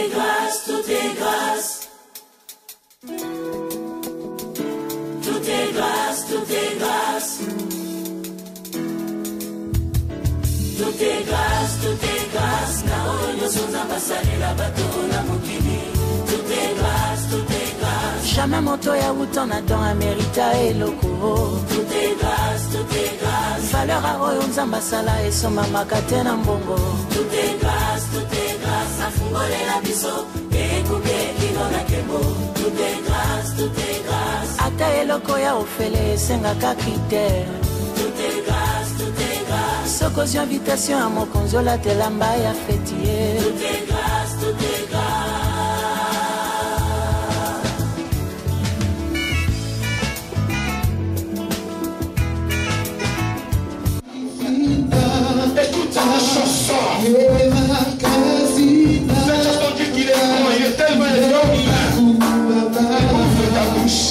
est grâce, tout est grâce. Tout est grâce, tout est grâce. Tout est grâce, tout est grâce. Naonyo sonza basali la bateau na mokili. Tout est grâce, tout est grâce. Jamais moto ya wuton Adam amérita eloko. Tout est grâce, tout est grâce. Valeur a oyo nzamba sala esoma makate na mbongo. Tout est grâce, tout est grâce. Afungole la biso, ekuke kino na kembo. Tout est grâce, tout est grâce. Ata eloko ya ofele esengaka critère. Tout est grâce, tout est grâce. Sokozi invitation à mokonzi olatela mba ya fetier. Tout est grâce, tout est grâce. Écoute la chanson. Cette chanson dit qu'il est bon, il est tellement énorme. Ouvre ta bouche.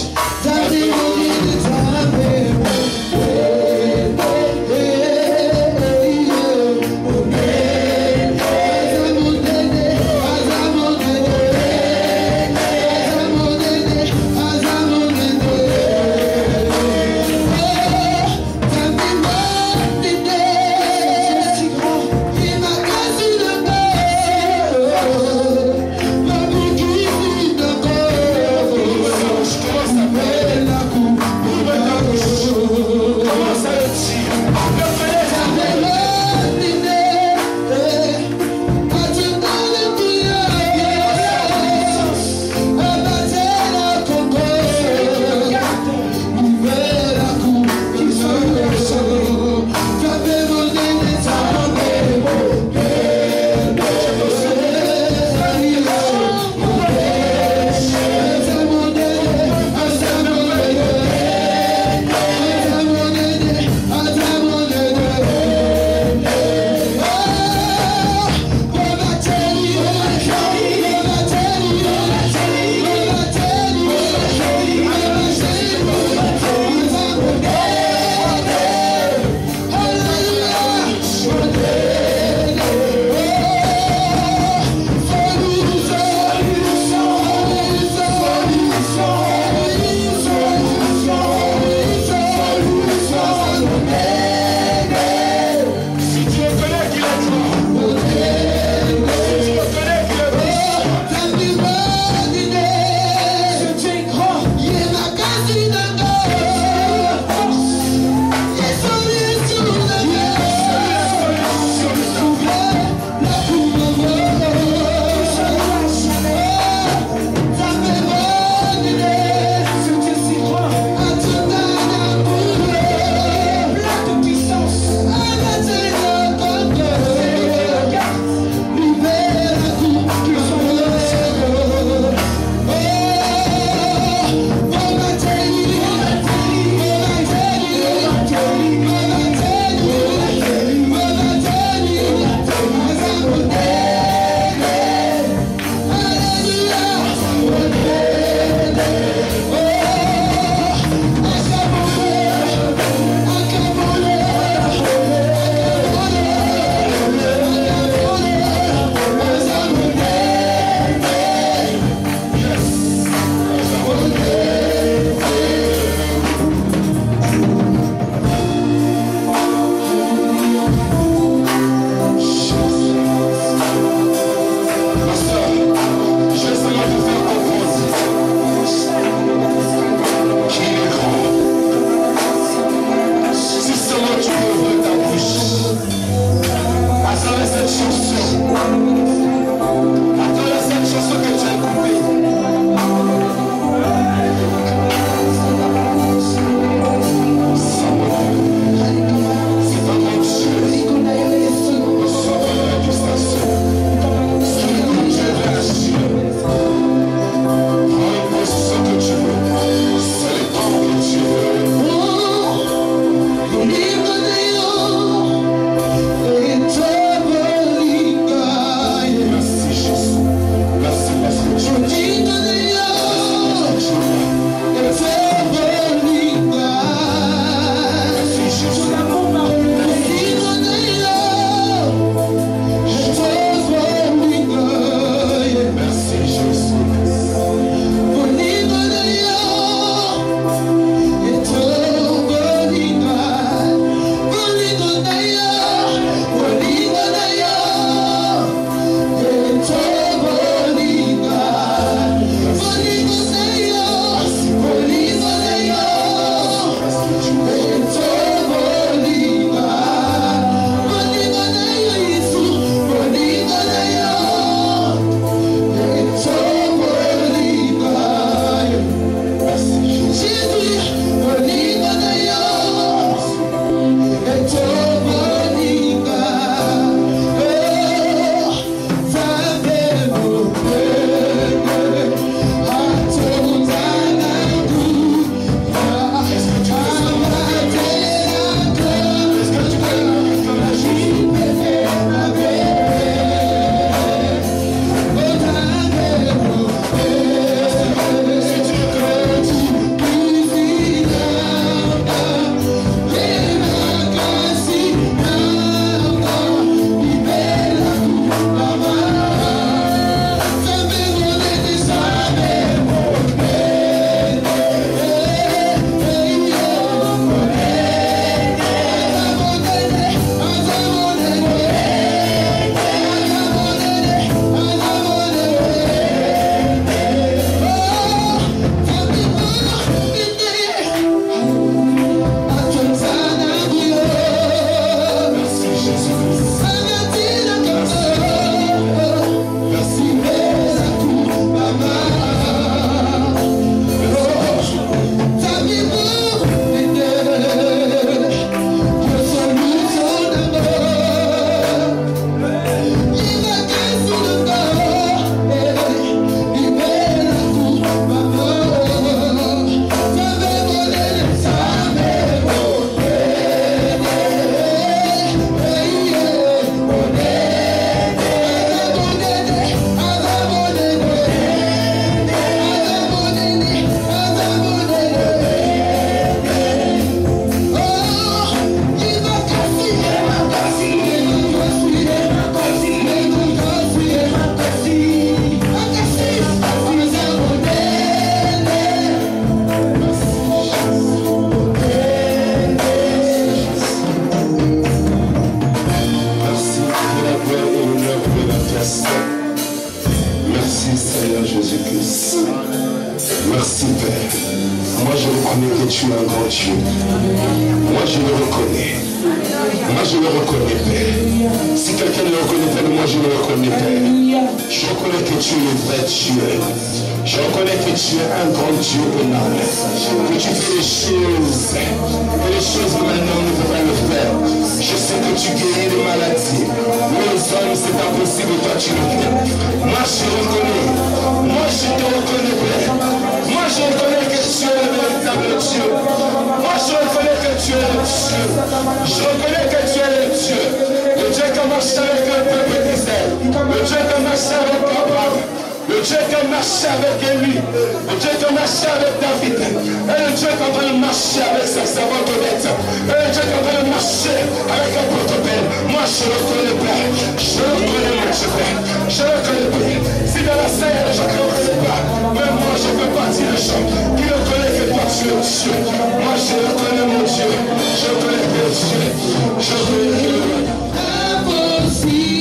Merci Seigneur Jésus-Christ. Merci Père. Moi je reconnais que tu es un grand Dieu. Moi je le reconnais. Moi je le reconnais Père. Si quelqu'un ne le reconnaît pas, moi je le reconnais Père. Je reconnais que tu es le vrai Dieu. Je reconnais que tu es un grand Dieu pénal. Que tu fais les choses. Et les choses que maintenant on ne peut pas le faire. Je sais que tu guéris les maladies. Mais aux hommes c'est impossible, toi tu le fais. Moi je reconnais. Moi je te reconnais Père. Moi je reconnais que tu es le véritable Dieu. Moi je reconnais que tu es le Dieu. Je reconnais que tu es le Dieu. Le Dieu qui marche avec le peuple d'Israël. Le Dieu qui marche avec Abraham. Le Dieu qui a marché avec Élie, le Dieu qui a marché avec David, et le Dieu qui est en train de marcher avec sa servante Odette, et le Dieu qui est en train de marcher avec un protopère. Moi je le connais Père, je le connais mon Dieu Père, je le connais Père. Si dans la scène il y a des gens qui ne le connaissent pas, même moi je fais partie des gens qui le connaissent que toi tu es Dieu. Moi je le connais mon Dieu, je le connais Père Dieu, je le connais. Impossible.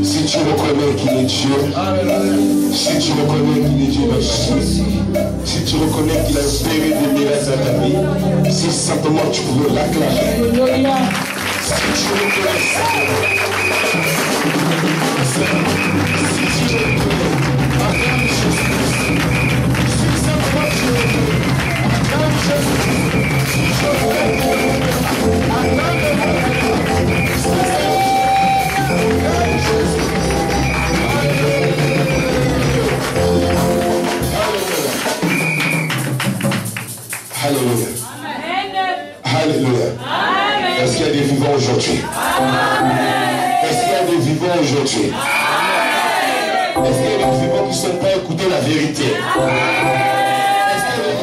Si tu reconnais qu'il est Dieu, si tu reconnais qu'il a opéré des miracles à ta vie, si simplement tu pouvais l'acclamer. Si tu reconnais ça, si tu reconnais, acclame Jésus. Si simplement tu reconnais, acclame Jésus. Si je reconnais, acclame Jésus. Alléluia. Alléluia. Est-ce qu'il y a des vivants aujourd'hui? Est-ce qu'il y a des vivants aujourd'hui? Est-ce qu'il y a des vivants qui ne sont pas écoutés la vérité? Est-ce qu'il y a des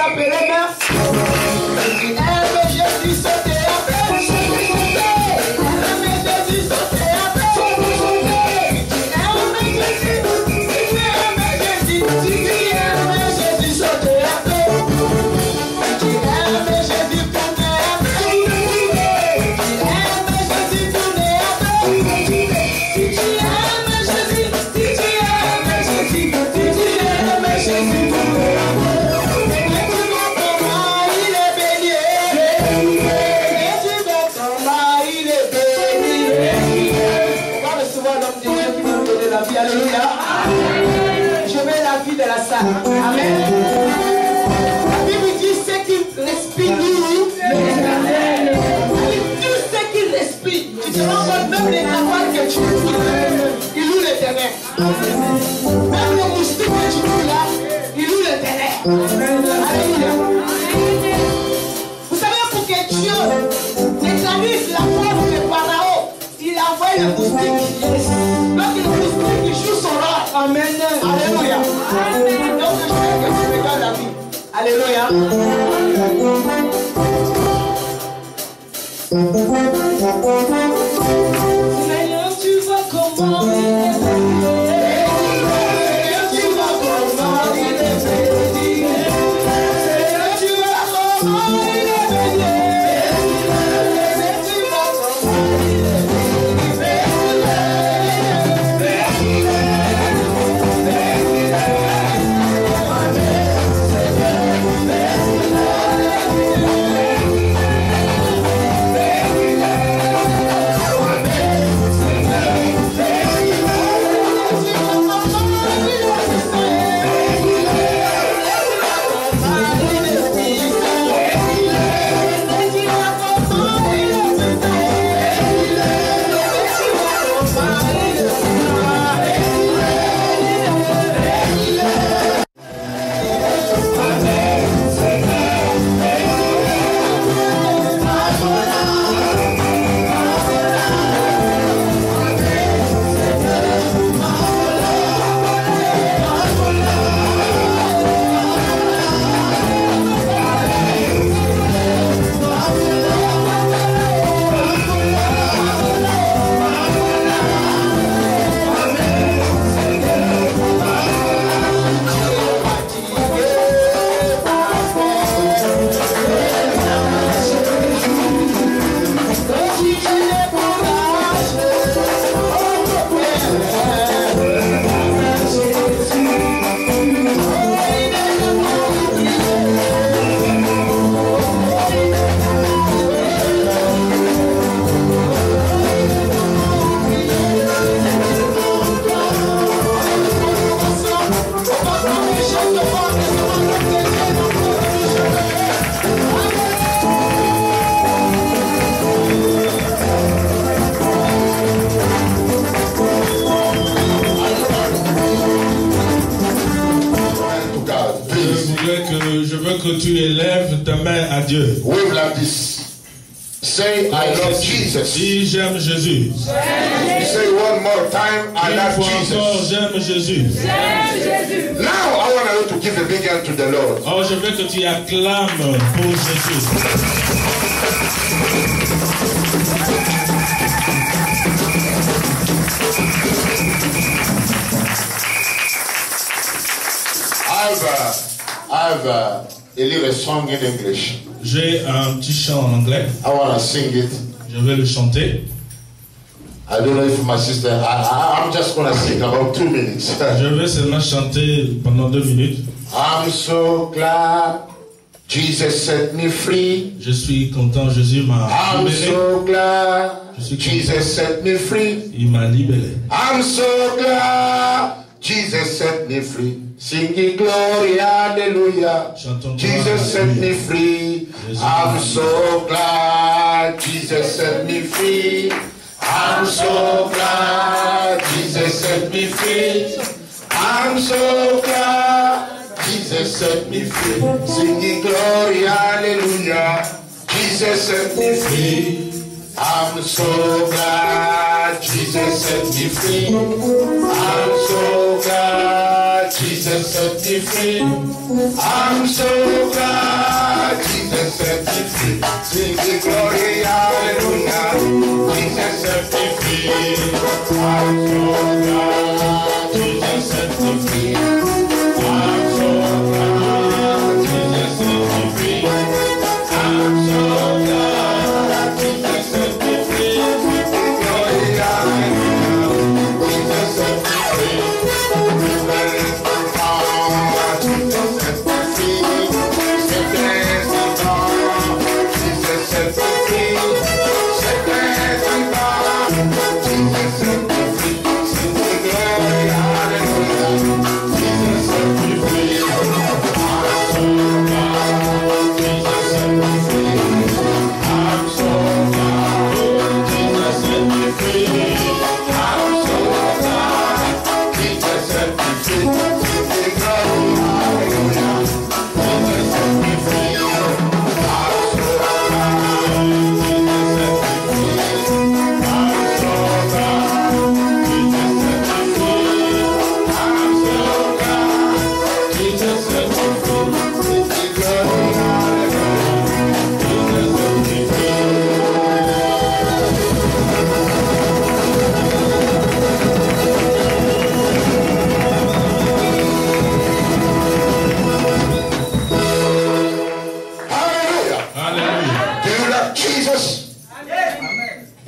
appeler main. Tu aimes Jésus, sauter après. Tu aimes Jésus, sauter après. Tu aimes Jésus, tu aimes Jésus, tu aimes Jésus, sauter après. Tu aimes Jésus, tourner après. Tu aimes Jésus, tourner après. Tu aimes Jésus, tu aimes Jésus, tu aimes Jésus, tourner après. Alléluia. Je mets la vie de la salle. Amen. La Bible dit ceux qui respirent l'éternel. Tous ceux qui respirent. Tu te rends compte, même les cafards que tu loues, ils louent l'éternel. Même le moustique que tu loues là, ils louent l'éternel. Alléluia. Vous savez, pour que Dieu établisse la force de Pharaon, il a envoyé le moustique. Donc le moustique il joue son rôle. Amen. Alléluia. Donc je veux que tu regardes la vie. Alléluia. Seigneur, tu vois comment il est béni. Seigneur, tu vois comment il est béni. Seigneur, tu vois comment il est béni. Seigneur, tu vois comment il est que tu élèves ta main à Dieu. Wave like this. Say, I love Jesus. Dis, j'aime Jésus. Say one more time, I love Jesus. J'aime Jésus. Now I want you to give a big hand to the Lord. Oh, je veux que tu acclames pour Jésus. I've a little song in English. J'ai un petit chant en anglais. I want to sing it. Je vais le chanter. I don't know if my sister. I'm just going to sing about 2 minutes. Je vais seulement chanter pendant 2 minutes. I'm so glad Jesus set me free. Je suis content, Jésus m'a I'm libéré. so glad Jesus set me free. Il m'a libéré. I'm so glad Jesus set me free. Singing glory, hallelujah. Jesus set me free. I'm so glad Jesus set me free. I'm so glad Jesus set me free. I'm so glad Jesus set me free. Singing glory, hallelujah. Jesus set me free. I'm so glad Jesus set me free. I'm so glad Jesus set me free. I'm so glad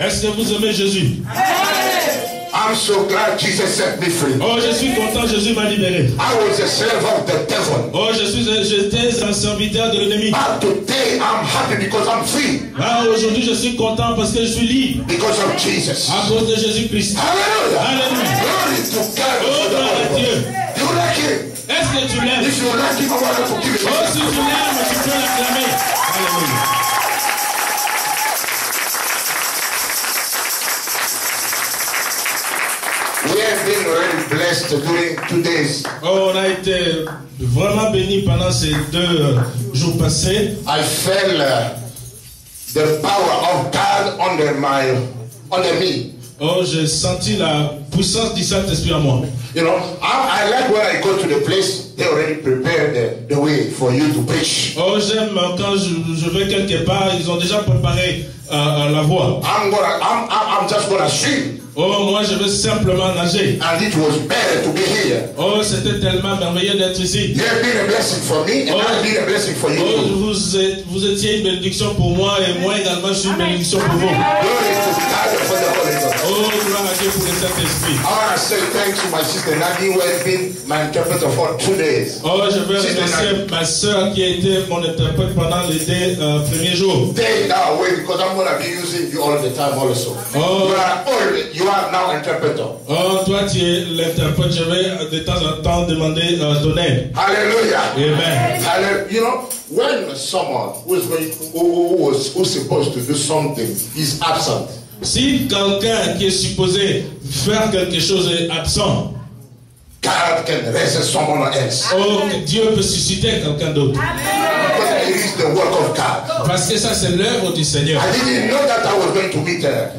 Est-ce que vous aimez Jésus? I'm so glad Jesus set me free. Oh, je suis content, Jésus m'a libéré. I was a slave of the devil. Oh, j'étais un serviteur de l'ennemi. But today I'm happy because I'm free. Ah, aujourd'hui, je suis content parce que je suis libre. Because of Jesus. À cause de Jésus-Christ. Hallelujah. Alléluia. Glory to God. Oh, gloire à Dieu. Do you like him? Est-ce que tu l'aimes? If you like him, I want to give Oh, si you. tu l'aimes, tu peux l'acclamer. Alléluia. We have been already blessed during 2 days. Oh, on a été vraiment bénis pendant ces 2 jours passés. I felt the power of God under me. Oh, j'ai senti la puissance du Saint-Esprit en moi. You know, I like when I go to the place, they already prepare the way for you to preach. Oh, j'aime quand je vais quelque part, ils ont déjà préparé la voie. I'm just gonna swim. Oh, moi je veux simplement nager. And it was better to be here. Oh, c'était tellement merveilleux d'être ici. You have been a blessing for me, and I've been a blessing for you. Oh, vous étiez une bénédiction pour moi et moi également je suis une bénédiction pour vous. Glory to God for the Holy Ghost. Oh, gloire à Dieu pour le Saint-Esprit. I want to say thanks to my sister Nadine, who has been my interpreter for 2 days. Oh, je veux remercier ma soeur qui a été mon interprète pendant les 2 premiers jours. Take that away because I'm going to be using you all the time also. Oh. You are now interpreter. Oh, toi tu es l'interprète. Je vais de temps en temps demander ton aide. Hallelujah. Amen. Hallelujah. You know, when someone who's supposed to do something is absent, Si quelqu'un qui est supposé faire quelque chose est absent, God can raise someone else. oh, Dieu peut susciter quelqu'un d'autre. Because it is the work of God. Parce que ça, c'est l'œuvre du Seigneur. I didn't know that I was going to meet her.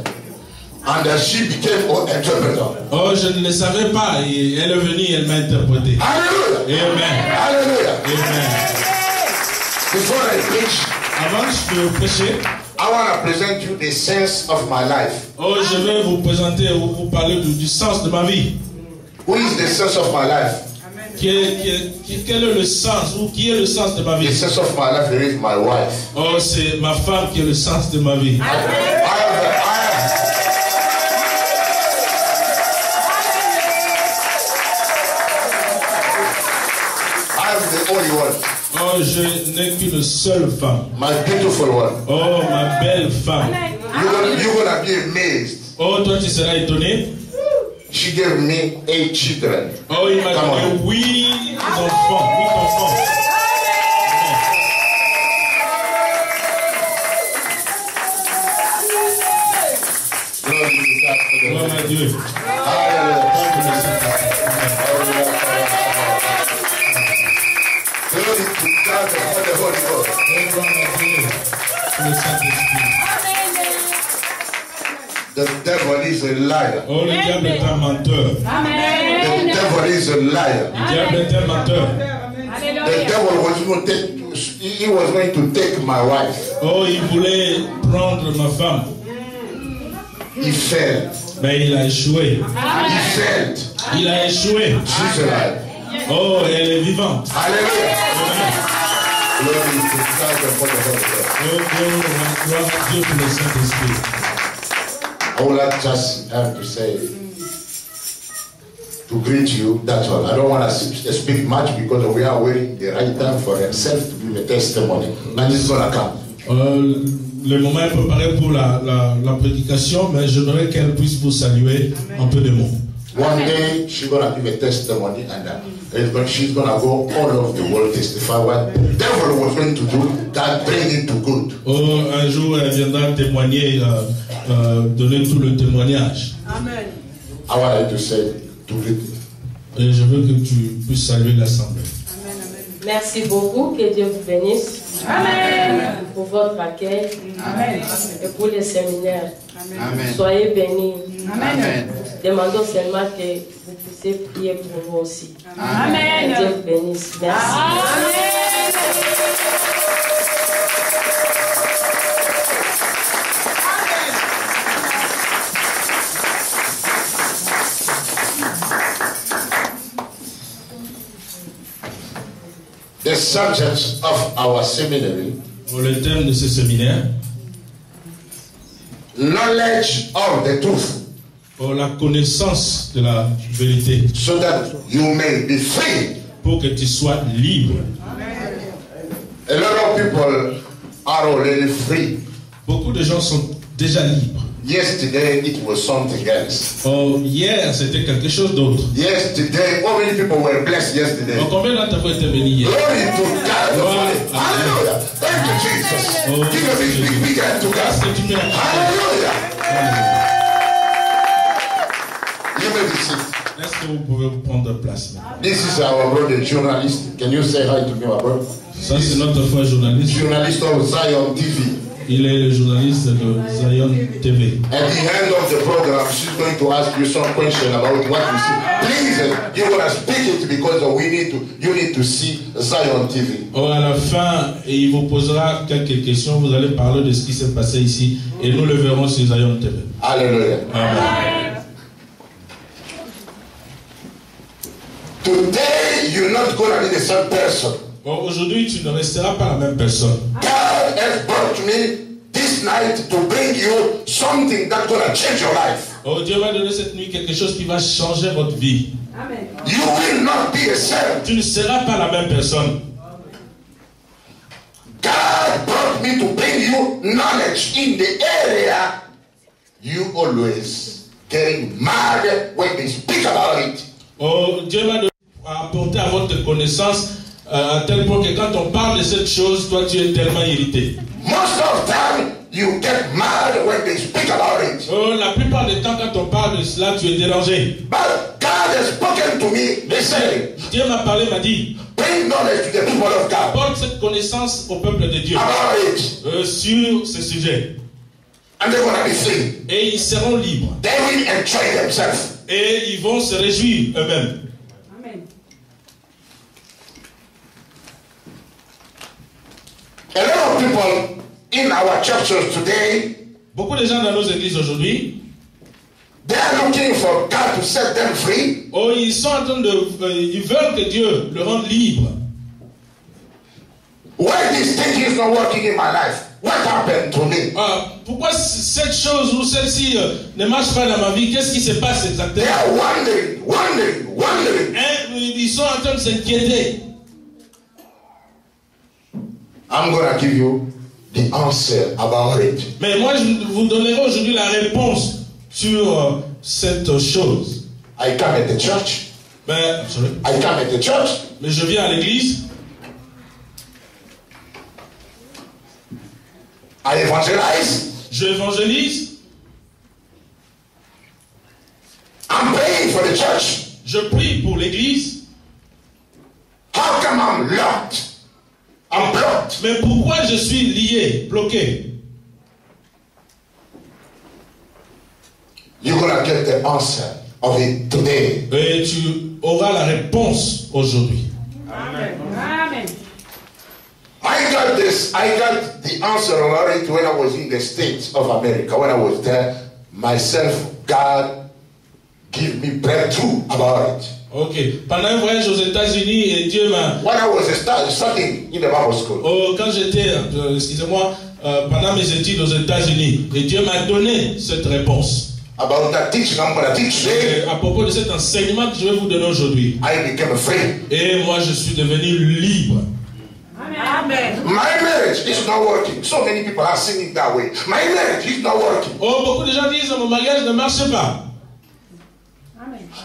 And she became an interpreter. Oh, je ne le savais pas. Et elle est venue, elle m'a interprété. Hallelujah. Amen. Hallelujah. Amen. Before I preach, Avant de prêcher, I want to present you the sense of my life. oh, je vais vous présenter ou vous parler du sens de ma vie. Who is the sense of my life? Quel est le sens ou qui est le sens de ma The vie? sense of my life is my wife. Oh, c'est ma femme qui est le sens de ma vie. I am the only one. Oh, je n'ai qu'une seule femme. My beautiful one. Oh, ma belle femme. You're gonna be amazed. Oh, toi tu seras étonné. She gave me 8 children. Oh, il m'a donné 8 enfants. 8 enfants. Gloire à Dieu. Glory to God for the Holy Ghost. Gloire à Dieu pour le Saint-Esprit. The devil is a liar. Oh, le diable est un menteur. The devil is a liar. Le diable est un menteur. The devil was going to take. He was going to take my wife. Oh, il voulait prendre ma femme. He failed. Mais il a échoué. He failed. Il a échoué. She's alive. Oh, elle est vivante. Hallelujah. Amen. Glory to God for the Holy Ghost. Oh, gloire à Dieu pour le Saint-Esprit. I would like just to say, to greet you, that's all. I don't want to speak much because we are waiting the right time for himself to give a testimony. And it's going to come. Le moment est préparé pour la prédication, mais j'aimerais qu'elle puisse vous saluer en peu de mots. One day she's going to give a testimony and she's going to go all over the world testify what the devil was going to do, God bring it to good. Oh, un jour, elle viendra témoigner, donner tout le témoignage. Amen. I want you to say, to greet me. Et je veux que tu puisses saluer l'Assemblée. Merci beaucoup, que Dieu vous bénisse. Amen. Pour votre accueil. Amen. Et pour les séminaires. Amen. Soyez bénis. Amen. Demandons seulement que vous puissiez prier pour nous aussi. Amen. Que Dieu vous bénisse. Merci. The subject of our seminary, Le thème de ce séminaire, knowledge of the truth, la connaissance de la vérité, so that you may be free. pour que tu sois libre. A lot of people are already free. Beaucoup de gens sont déjà libres. Yesterday it was something else. Hier, c'était quelque chose d'autre. Yesterday, how many people were blessed yesterday? Combien d'entre vous étaient bénis hier? Glory to God. Glory. Hallelujah. Thank you, Jesus. Give a big big hand to Est-ce God. que tu peux acclamer? Hallelujah. You may be seated. Est-ce que vous pouvez prendre place maintenant? This is our brother journalist. Can you say hi to me, my brother? Ça, c'est notre frère journaliste. Journalist of Zion TV. Il est le journaliste de Zion TV. At the end of the program, she's going to ask you some question about what you see. Please, you want to speak it because you need to see Zion TV. À la fin, il vous posera quelques questions. Vous allez parler de ce qui s'est passé ici et nous le verrons sur Zion TV. Hallelujah. Amen. Today, you're not going to be the same person. Aujourd'hui, tu ne resteras pas la même personne. God has brought me this night to bring you something that's going to change your life. Dieu m'a donné cette nuit quelque chose qui va changer votre vie. Amen. You will not be the same. Tu ne seras pas la même personne. God brought me to bring you knowledge in the area you always getting mad when they speak about it. Dieu m'a apporté à votre connaissance à tel point que quand on parle de cette chose, toi tu es tellement irrité. Most of the time, you get mad when they speak about it. La plupart du temps, quand on parle de cela, tu es dérangé. But God has spoken to me. Listen, Dieu m'a parlé, m'a dit, bring knowledge to the people of God apporte cette connaissance au peuple de Dieu about it, sur ce sujet. and they're going to be free. Et ils seront libres. They will enjoy themselves. Et ils vont se réjouir eux-mêmes. Amen. A lot of people in our churches today, Beaucoup de gens dans nos églises aujourd'hui, they are looking for God to set them free. ils sont en train de, ils veulent que Dieu le rende libre. Why this thing is not working in my life? What happened to me? Pourquoi cette chose ou celle-ci ne marche pas dans ma vie? Qu'est-ce qui se passe They exactement? are wondering. Ils sont en train de s'inquiéter. I'm going to give you the answer about it. Mais moi, je vous donnerai aujourd'hui la réponse sur cette chose. I come at the church. Mais Je viens à l'église. I evangelize. Je évangélise. I'm praying for the church. Je prie pour l'église. How come I'm locked? I'm blocked. Mais pourquoi je suis lié, bloqué? You're gonna get the answer of it today. Et tu auras la réponse aujourd'hui. Amen. Amen. I got the answer about it when I was in the States of America. When I was there, myself, God give me breakthrough about it. Ok. Pendant un voyage aux États-Unis, et Dieu m'a... When I was studying in the Bible school, Oh, quand j'étais, excusez-moi, pendant mes études aux États-Unis, et Dieu m'a donné cette réponse. about that teaching I'm going to teach today, À propos de cet enseignement que je vais vous donner aujourd'hui. I became free. Et moi, je suis devenu libre. Amen. My marriage is not working. So many people are singing that way. My marriage is not working. Oh, beaucoup de gens disent mon mariage ne marche pas.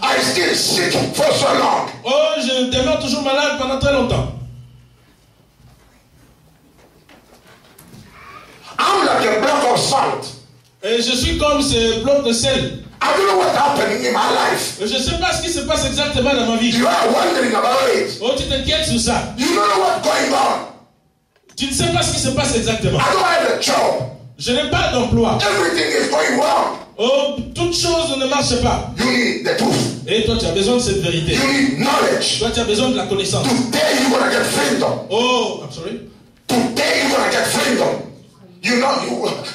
I still sick for so long. Oh, je demeure toujours malade pendant très longtemps. I'm like a block of salt. Et je suis comme ce bloc de sel. I don't know what's happening in my life. Je ne sais pas ce qui se passe exactement dans ma vie. You are wondering about it. Oh, tu t'inquiètes sur ça. You don't know what's going on. Tu ne sais pas ce qui se passe exactement. I don't have a job. Je n'ai pas d'emploi. Everything is going wrong. Oh, toute chose ne marche pas. You need the truth. Et toi, tu as besoin de cette vérité. You need knowledge. Toi, tu as besoin de la connaissance. Today you're going to get freedom. Oh, I'm sorry. Today you're going to get freedom. You know,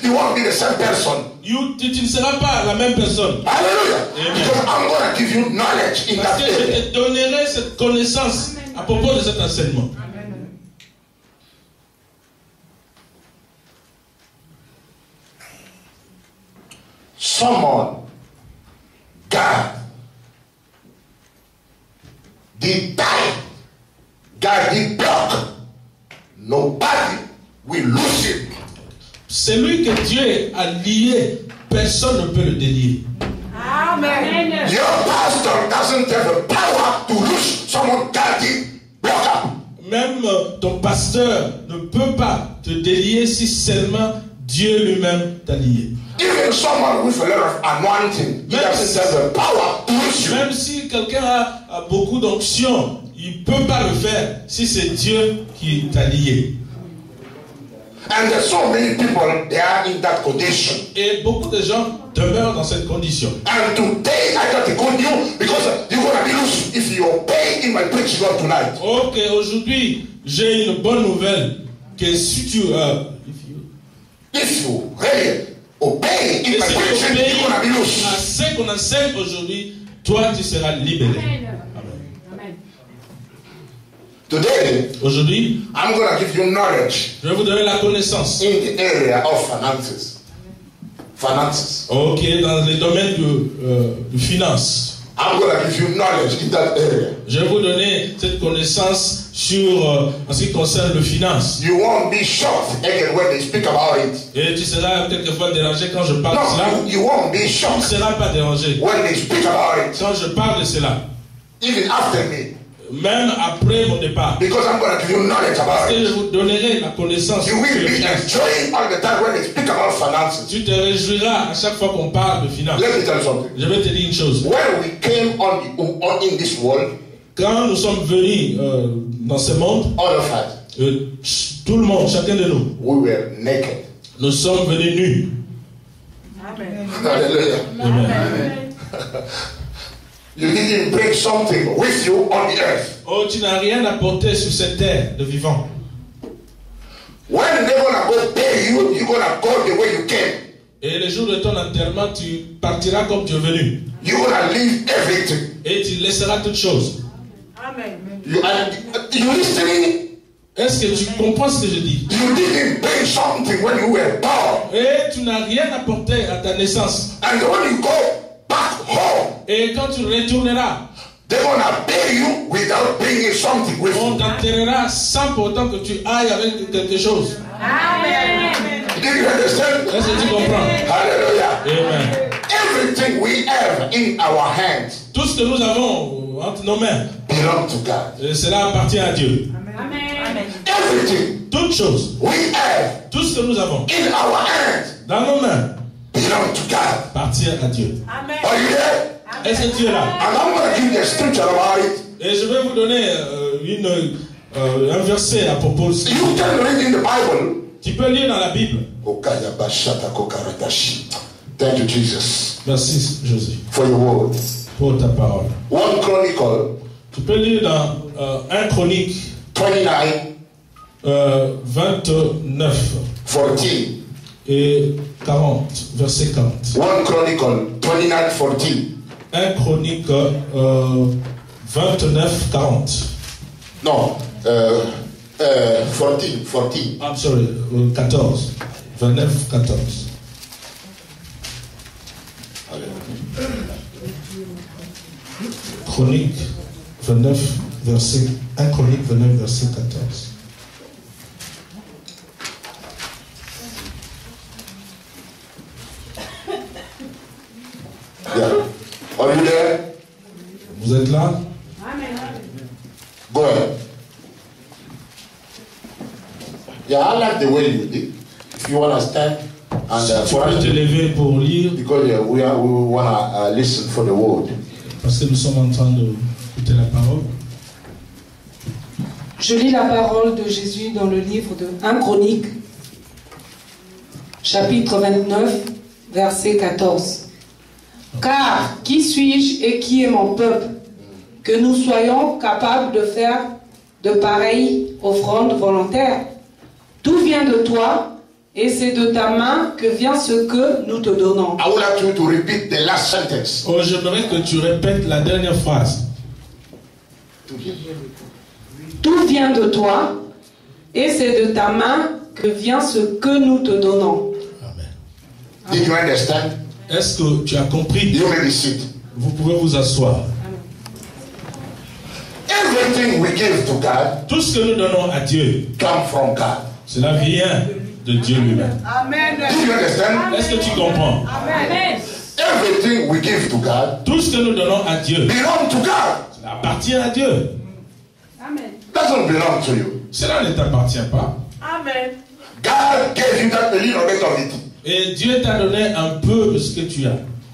you won't be the same person. Tu ne seras pas la même personne. Hallelujah. Amen. Because I'm going to give you knowledge in Parce that que je area. te donnerai cette connaissance à propos de cet enseignement. Someone, God, did die. God did block. Nobody will lose it. Celui que Dieu a lié, personne ne peut le délier. Amen. Your pastor doesn't have the power to lose someone God did block up. Même ton pasteur ne peut pas te délier si seulement Dieu lui-même t'a lié. Even someone with a lot of anointing, he doesn't have the power to lose you. Même si quelqu'un a beaucoup d'onction, il ne peut pas le faire si c'est Dieu qui t'a lié. And there's so many people, they are in that condition. Et beaucoup de gens demeurent dans cette condition. And today I got the good news because you're going to be loose if you obey in my preaching of tonight. Ok, aujourd'hui, j'ai une bonne nouvelle. Que si tu... If you really obey in my preaching, you're going to be à loose. ce qu'on enseigne aujourd'hui, toi, tu seras libéré. Today, Aujourd'hui, I'm going to give you knowledge je vais vous donner la connaissance. in the area of finances. Finances. Ok, dans les domaines de finance. I'm going to give you knowledge in that area. Je vais vous donner cette connaissance sur en ce qui concerne le finance. You won't be shocked again when they speak about it. Et tu seras quelquefois dérangé quand je parle de cela. No, you won't be Tu ne shocked seras pas dérangé when they speak about it. quand je parle de cela. Even after me. Même après mon départ. Because I'm going to give you knowledge about Parce que it. je vous donnerai la connaissance You sur will le be finance. enjoying all the time when they speak about finances. Tu te réjouiras à chaque fois qu'on parle de finance. Let me tell you something. Je vais te dire une chose. When we came in this world, Quand nous sommes venus dans ce monde, all of us, tout le monde, chacun de nous, we were naked. nous sommes venus nus. Hallelujah. Amen. You didn't bring something with you on the earth. Oh, tu n'as rien apporté sur cette terre de vivant. When they're going to go bury you, you're going to go the way you came. Et le jour de ton enterrement, tu partiras comme tu es venu. You're going to leave everything. Et tu laisseras toutes choses. Amen. You listening? Est-ce que tu comprends ce que je dis? You didn't bring something when you were born. Et tu n'as rien apporté à ta naissance. And when you go back home, Et quand tu retourneras, they're going to bury you without bringing something with on you. t'enterrera sans pourtant que tu ailles avec quelque chose. Amen. Did you understand? Est-ce que tu comprends? Hallelujah. Amen. Everything we have in our hands Tout ce que nous avons entre nos mains, belong to God. cela appartient à Dieu. Amen. Everything Toutes choses, we have tout ce que nous avons in our hands dans nos mains, belong to God. appartient à Dieu. Amen. Are you there? Est-ce que tu es là? And I'm going to give you a scripture about it. Et je vais vous donner un verset à propos de ça. You can read in the Bible. Tu peux lire dans la Bible. Thank you, Jesus, Merci, José, for your word. pour ta parole. 1 Chronicle Tu peux lire dans 1 Chronique 29, 29 14. et 40, verset 40. 1 Chronicle 29:14. 1 Chronique 29, 40. No, 14. I'm sorry, 14. 29, 14. Chronique 29, verset 1 Chronique 29, verset 14. Yeah. Are you there? Vous êtes là? Go ahead. Yeah, I like the way you did. If you want to stand and Tu peux te lever pour lire, because we want to listen for the word. parce que nous sommes en train d'écouter la parole. Je lis la parole de Jésus dans le livre de 1 Chronique, chapitre 29, verset 14. Car qui suis-je et qui est mon peuple, que nous soyons capables de faire de pareilles offrandes volontaires? Tout vient de toi, et c'est de ta main que vient ce que nous te donnons. I would like you to repeat the last sentence. Oh, j'aimerais que tu répètes la dernière phrase. Tout vient de toi, et c'est de ta main que vient ce que nous te donnons. Amen. Did you understand? Est-ce que tu as compris? You may be seated. Vous pouvez vous asseoir. Everything we give to God Tout ce que nous donnons à Dieu, comes from God. cela vient de Dieu lui-même. Did you understand? Est-ce que tu comprends? Everything we give to God Tout ce que nous donnons à Dieu, belongs to God. cela appartient à Dieu. Doesn't belong to you. Cela ne t'appartient pas. God gave you that a little bit of it. Et Dieu t'a donné un peu de ce que tu as.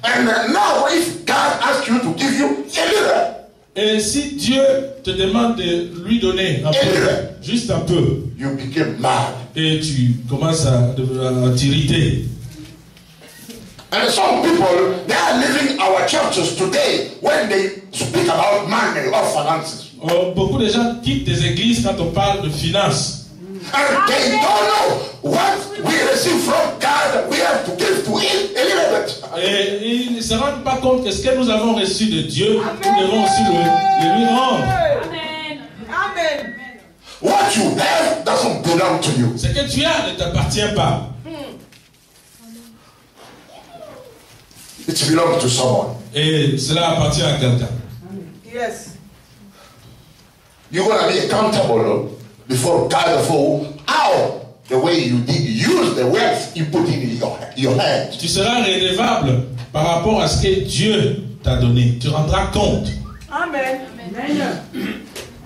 And now if God asks you to give you a little, Et si Dieu te demande de lui donner un peu, juste un peu, you became mad. et tu commences à t'irriter. And some people, they are leaving our churches today when they speak about money or finances. Oh, beaucoup de gens quittent des églises quand on parle de finances. And they don't know what we receive from God, we have to give to Him a little bit. Et ils ne se rendent pas compte que ce que nous avons reçu de Dieu, nous devons aussi le lui rendre. What you have doesn't belong to you. Ce que tu as ne t'appartient pas. It belongs to someone. Et cela appartient à quelqu'un. You're going to be accountable before God for how the way you did use the wealth you put in your hand. Tu seras redevable par rapport à ce que Dieu t'a donné. Tu rendras compte.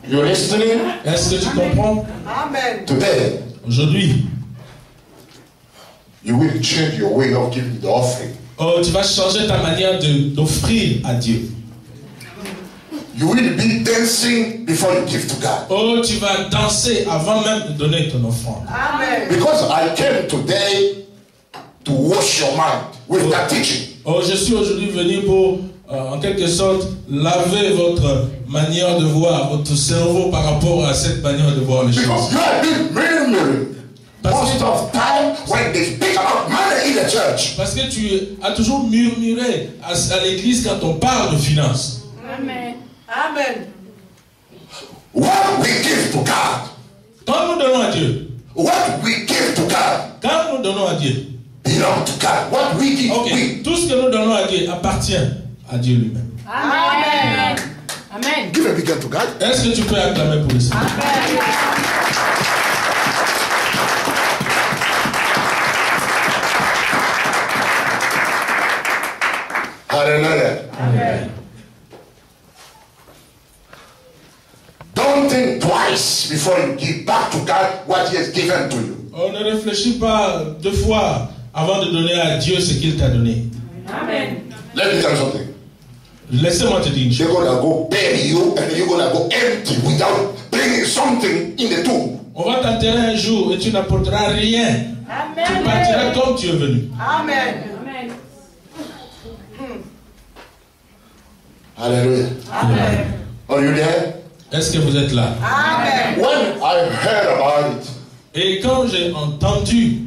You're listening? Est-ce que tu comprends? Today, Aujourd'hui, you will change your way of giving the offering. oh, tu vas changer ta manière d'offrir à Dieu. You will be dancing before you give to God. Oh, tu vas danser avant même de donner ton offrande. Because I came today to wash your mind with that teaching. Oh, je suis aujourd'hui venu pour, en quelque sorte, laver votre manière de voir, votre cerveau par rapport à cette manière de voir les Because choses. you have been murmuring most of time when they speak about money in the church. Parce que tu as toujours murmuré à l'église quand on parle de finances. What we give to God, Quand nous donnons à Dieu, what we give to God quand nous donnons à Dieu, belong to God. What we give, ok, we tout ce que nous donnons à Dieu appartient à Dieu lui-même. give a big hand to God. Est-ce que tu peux acclamer pour le Seigneur? Hallelujah. Amen. Don't think twice before you give back to God what He has given to you. On ne réfléchit pas deux fois avant de donner à Dieu ce qu'il t'a donné. Let me tell you something. Laissez-moi te dire une They're chose. gonna go bury you and you're gonna go empty without bringing something in the tomb. On va t'enterrer un jour et tu n'apporteras rien. Tu partiras comme tu es venu. Hallelujah. Are you there? Est-ce que vous êtes là? When I heard about it, Et quand j'ai entendu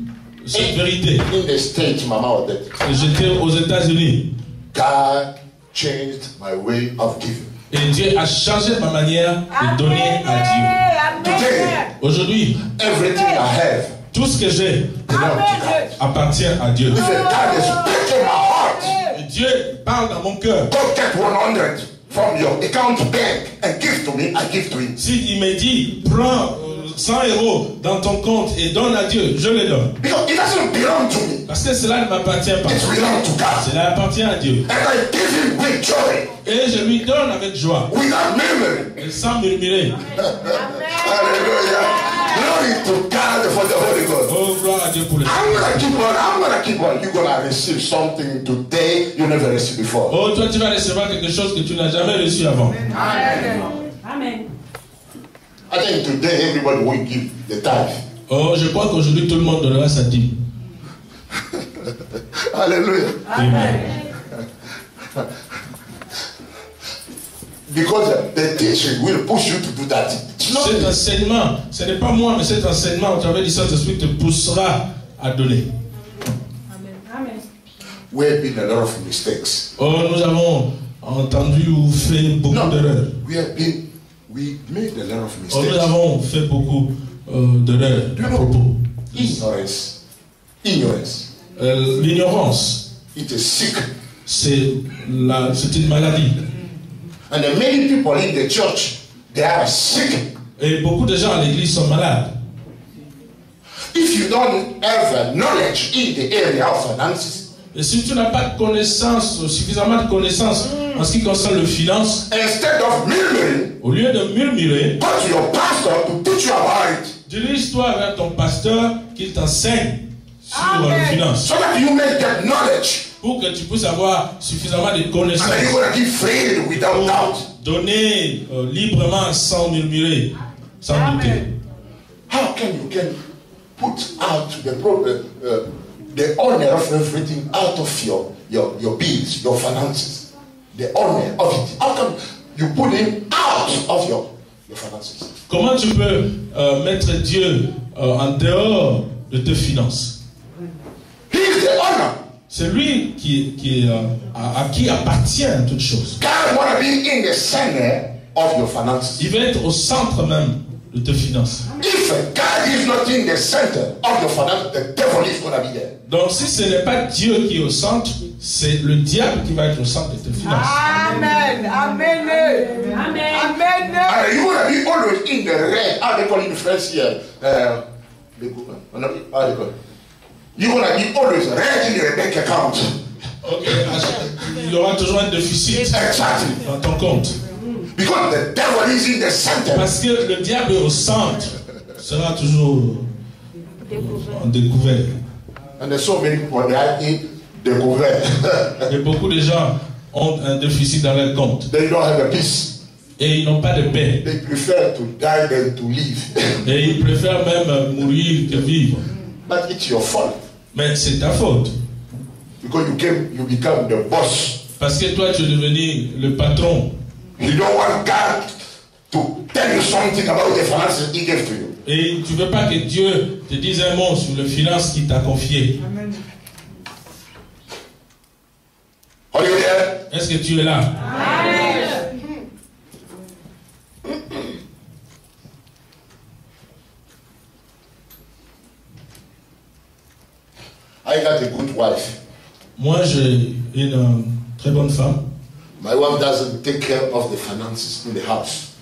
cette vérité. In the States, Mama was there. J'étais aux États-Unis. God changed my way of giving. Et Dieu a changé ma manière de donner à Dieu. Today, Aujourd'hui, everything I have tout ce que j'ai belongs to God. appartient à Dieu. If God is breaking my heart, Et Dieu parle dans mon cœur. go get 100 from your account bank and give to me, I give to him. S'il me dit, prends 100 € dans ton compte et donne à Dieu, je les donne. Because it doesn't belong to me. Parce que cela ne m'appartient pas. It belongs to God. Cela appartient à Dieu. And I give him with joy, Et je lui donne avec joie, without murmuring. et sans murmurer. Hallelujah. Glory to God for the Holy Ghost. Oh, gloire à Dieu pour le Seigneur. I'm gonna keep on. You're gonna receive something today you never received before. Oh, toi, tu vas recevoir quelque chose que tu n'as jamais reçu avant. Amen. I think today everybody will give the tithe. Oh, je crois qu'aujourd'hui, tout le monde donnera sa dîme. Hallelujah. Amen. Because the teaching will push you to do that. It's not Cet enseignement, ce n'est pas moi, mais cet enseignement au travers du Saint-Esprit te poussera à donner. Amen. we have been a lot of mistakes. Oh, nous avons entendu ou fait beaucoup d'erreurs. We made a lot of Oh, mistakes. nous avons fait beaucoup d'erreurs à propos. Ignorance. L'ignorance, It is sick. c'est une maladie. And many people in the church, they are sick. Et beaucoup de gens à l'église sont malades. If you don't have knowledge in the area of finances, Et si tu n'as pas de connaissances, suffisamment de connaissances en ce qui concerne les finances, instead of murmuring, au lieu de murmurer, go to your pastor to teach you about it, dirige-toi vers ton pasteur qu'il t'enseigne sur les finances. so that you may get knowledge. Pour que tu puisses avoir suffisamment de And then you're connaissances. going to give freely without doubt. Donner librement sans murmurer, sans douter. How can you put out the problem, the honor of everything out of your bills, your finances, the honor of it? How can you put him out of your finances? Comment tu peux mettre Dieu en dehors de tes finances? He is the honor. C'est lui à qui appartient toutes choses. God want to be in the center of your finances. Il va être au centre même de tes finances. If God is not in the center of your finances, the devil is going to be there. Donc si ce n'est pas Dieu qui est au centre, c'est le diable qui va être au centre de tes finances. Amen. Amen. Amen. Amen. And you're going to be always in the red. How they call it in French here? You're going to be always red in your bank account. Ok, il y aura toujours un déficit Exactly. dans ton compte. Because the devil is in the center. Parce que le diable est au centre, sera toujours en découvert. And there's so many people that are in découvert. Et beaucoup de gens ont un déficit dans leur compte. They don't have a peace. Et ils n'ont pas de paix. They prefer to die than to live. Et ils préfèrent même mourir que vivre. But it's your fault. Mais c'est ta faute. Because you become the boss. Parce que toi, tu es devenu le patron. You don't want God to tell you something about the finances He gave to you. Et tu ne veux pas que Dieu te dise un mot sur les finances qu'il t'a confiées. Are you there? Est-ce que tu es là? I got a good wife. Moi, j'ai une très bonne femme. My wife doesn't take care of the finances in the house.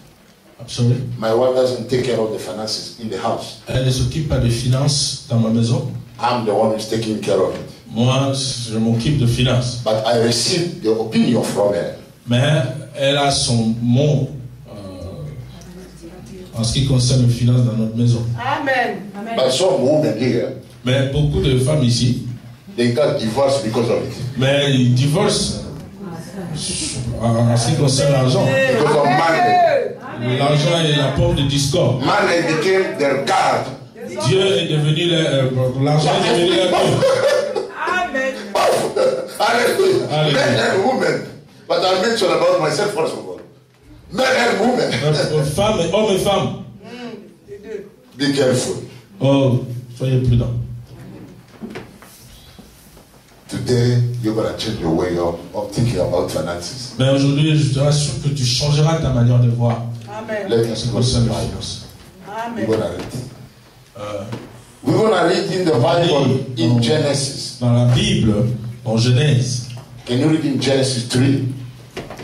Absolument. My wife doesn't take care of the finances in the house. Elle ne s'occupe pas des finances dans ma maison. I'm the one who's taking care of it. Moi, je m'occupe de finances. But I receive the opinion from her. Mais elle a son mot en ce qui concerne les finances dans notre maison. Amen. But some women here, Mais beaucoup de femmes ici, they got divorced because of it. mais ils divorcent en ce qui concerne l'argent. Because of money. L'argent est la pomme de discorde. Money became their God. Dieu est devenu l'argent est devenu leur Dieu. Amen. Hallelujah. Hallelujah. Men and women. But I mentioned about myself first of all. Men and women. Femmes, hommes et femmes. Be careful. Oh, soyez prudents. today you're going to change your way of thinking about finances. Mais aujourd'hui, je te rassure que tu changeras ta manière de voir. Amen. Let us go to the Bible. Amen. We're going to read. We're going to read in the Bible in Genesis. Dans la Bible, en Genèse. Can you read in Genesis 3?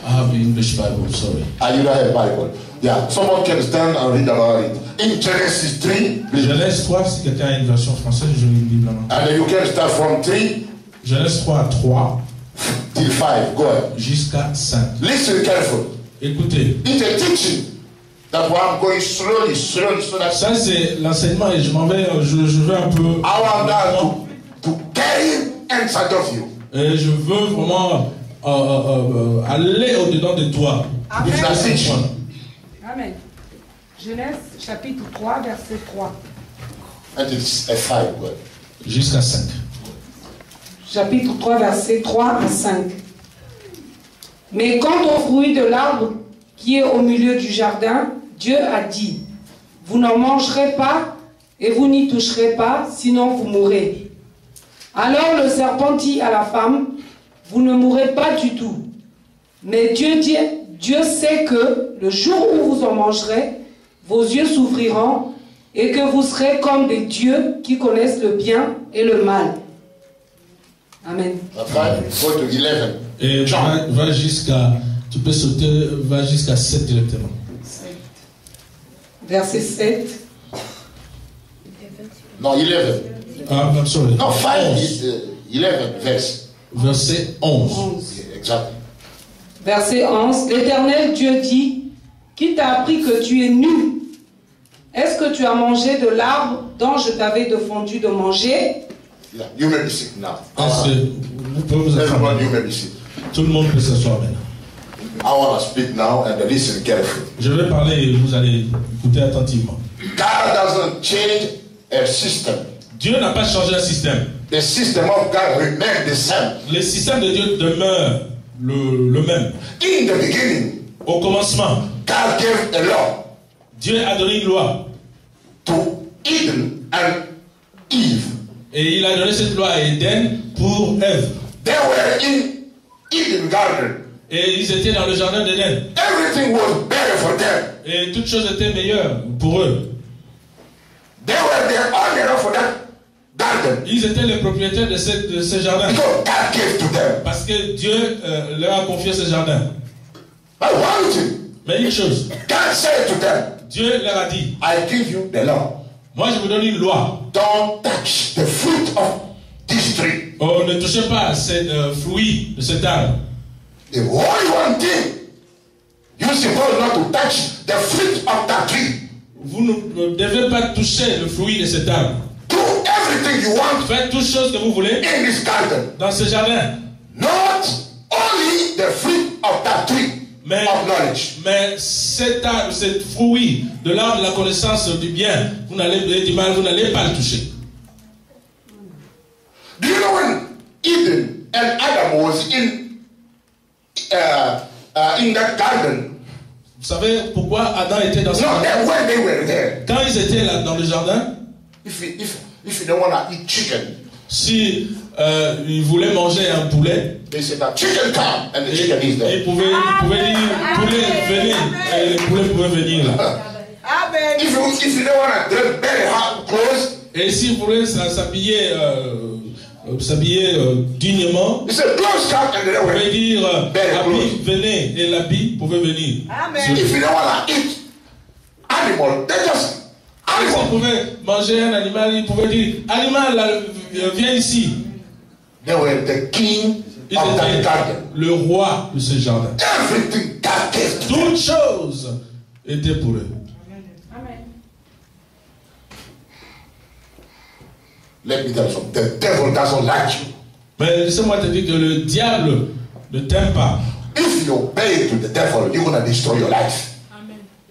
I have the English Bible, sorry. You don't have a Bible. Yeah, someone can stand and read about it. In Genesis 3, please. Genèse 3, si quelqu'un a une version française, je lis une Bible en And then you can start from 3 Genèse 3, 3 till 5. Go ahead. jusqu'à 5. Listen carefully. Écoutez, It's a teaching. That's why I'm going slowly, so that ça c'est l'enseignement et je m'en vais, je vais un peu. I want that to carry inside of you. Et je veux vraiment aller au-dedans de toi. Amen. It's a teaching. Amen. Genèse chapitre 3, verset 3. And it's a 5 word. Jusqu'à 5. Chapitre 3, verset 3 à 5. Mais quant au fruit de l'arbre qui est au milieu du jardin, Dieu a dit, vous n'en mangerez pas et vous n'y toucherez pas, sinon vous mourrez. Alors le serpent dit à la femme, vous ne mourrez pas du tout. Mais Dieu sait que le jour où vous en mangerez, vos yeux s'ouvriront et que vous serez comme des dieux qui connaissent le bien et le mal. Amen. That's right. Go to 11. Et va jusqu'à, tu peux sauter, va jusqu'à 7 directement. Verset 7. No, 11. I'm sorry. No, 5 11. is 11 verse. Verset 11. 11. Yeah, exactly. Verset 11. L'Éternel Dieu dit, qui t'a appris que tu es nu? Est-ce que tu as mangé de l'arbre dont je t'avais défendu de manger? Yeah, you may be sick now. Est-ce que vous pouvez vous Everyone, you asseoir? may be sick. Tout le monde peut s'asseoir maintenant. I want to speak now and listen carefully. Je vais parler et vous allez écouter attentivement. God doesn't change a system. Dieu n'a pas changé un système. The system of God remains the same. Le système de Dieu demeure le même. In the beginning, Au commencement, God gave a law Dieu a donné une loi. to Eden and Eve. Et il a donné cette loi à Éden pour Ève. They were in Eden garden. Et ils étaient dans le jardin d'Éden. Everything was better for them. Et toutes choses étaient meilleures pour eux. They were the owner of that garden. Ils étaient les propriétaires de ce jardin. Because God gave to them. Parce que Dieu leur a confié ce jardin. But one thing, Mais une chose, God said to them, Dieu leur a dit, I give you the law. moi je vous donne une loi. Don't touch the fruit of this tree. Oh, ne touchez pas ces fruits de cet arbre. The only one thing, you're supposed not to touch the fruit of that tree. Vous ne devez pas toucher le fruit de cet arbre. Do everything you want Faites toutes choses que vous voulez in this garden. dans ce jardin. Not only the fruit of that tree of knowledge. Mais cet arbre, ce fruit de l'arbre de la connaissance du bien, vous n'allez du mal, vous n'allez pas le toucher. Do you know when Eden and Adam was in that garden? Vous savez pourquoi Adam était dans ce No, jardin? when they were there. Quand ils étaient là dans le jardin, If you don't want to eat chicken, si ils voulaient manger un poulet, they said that chicken come and the chicken is ils there. pouvaient dire poulet venez et le poulet pouvait venir là. Amen. If you don't want to dress very hard clothes, Et si vous voulez s'habiller dignement, he said clothes come and they vous were. pouvez dire Very habit venez et l'habit pouvait venir. Amen. If you don't want to eat animal, they just Si vous animal. pouvez manger un animal, il pouvait dire animal là, viens ici. They were the king Ils of that étaient garden. le roi de ce jardin. Everything God gave to them. Toutes choses étaient pour eux. Let me tell you something. The devil doesn't like you. Mais laissez-moi te dire que le diable ne t'aime pas. If you obey to the devil, you're going to destroy your life.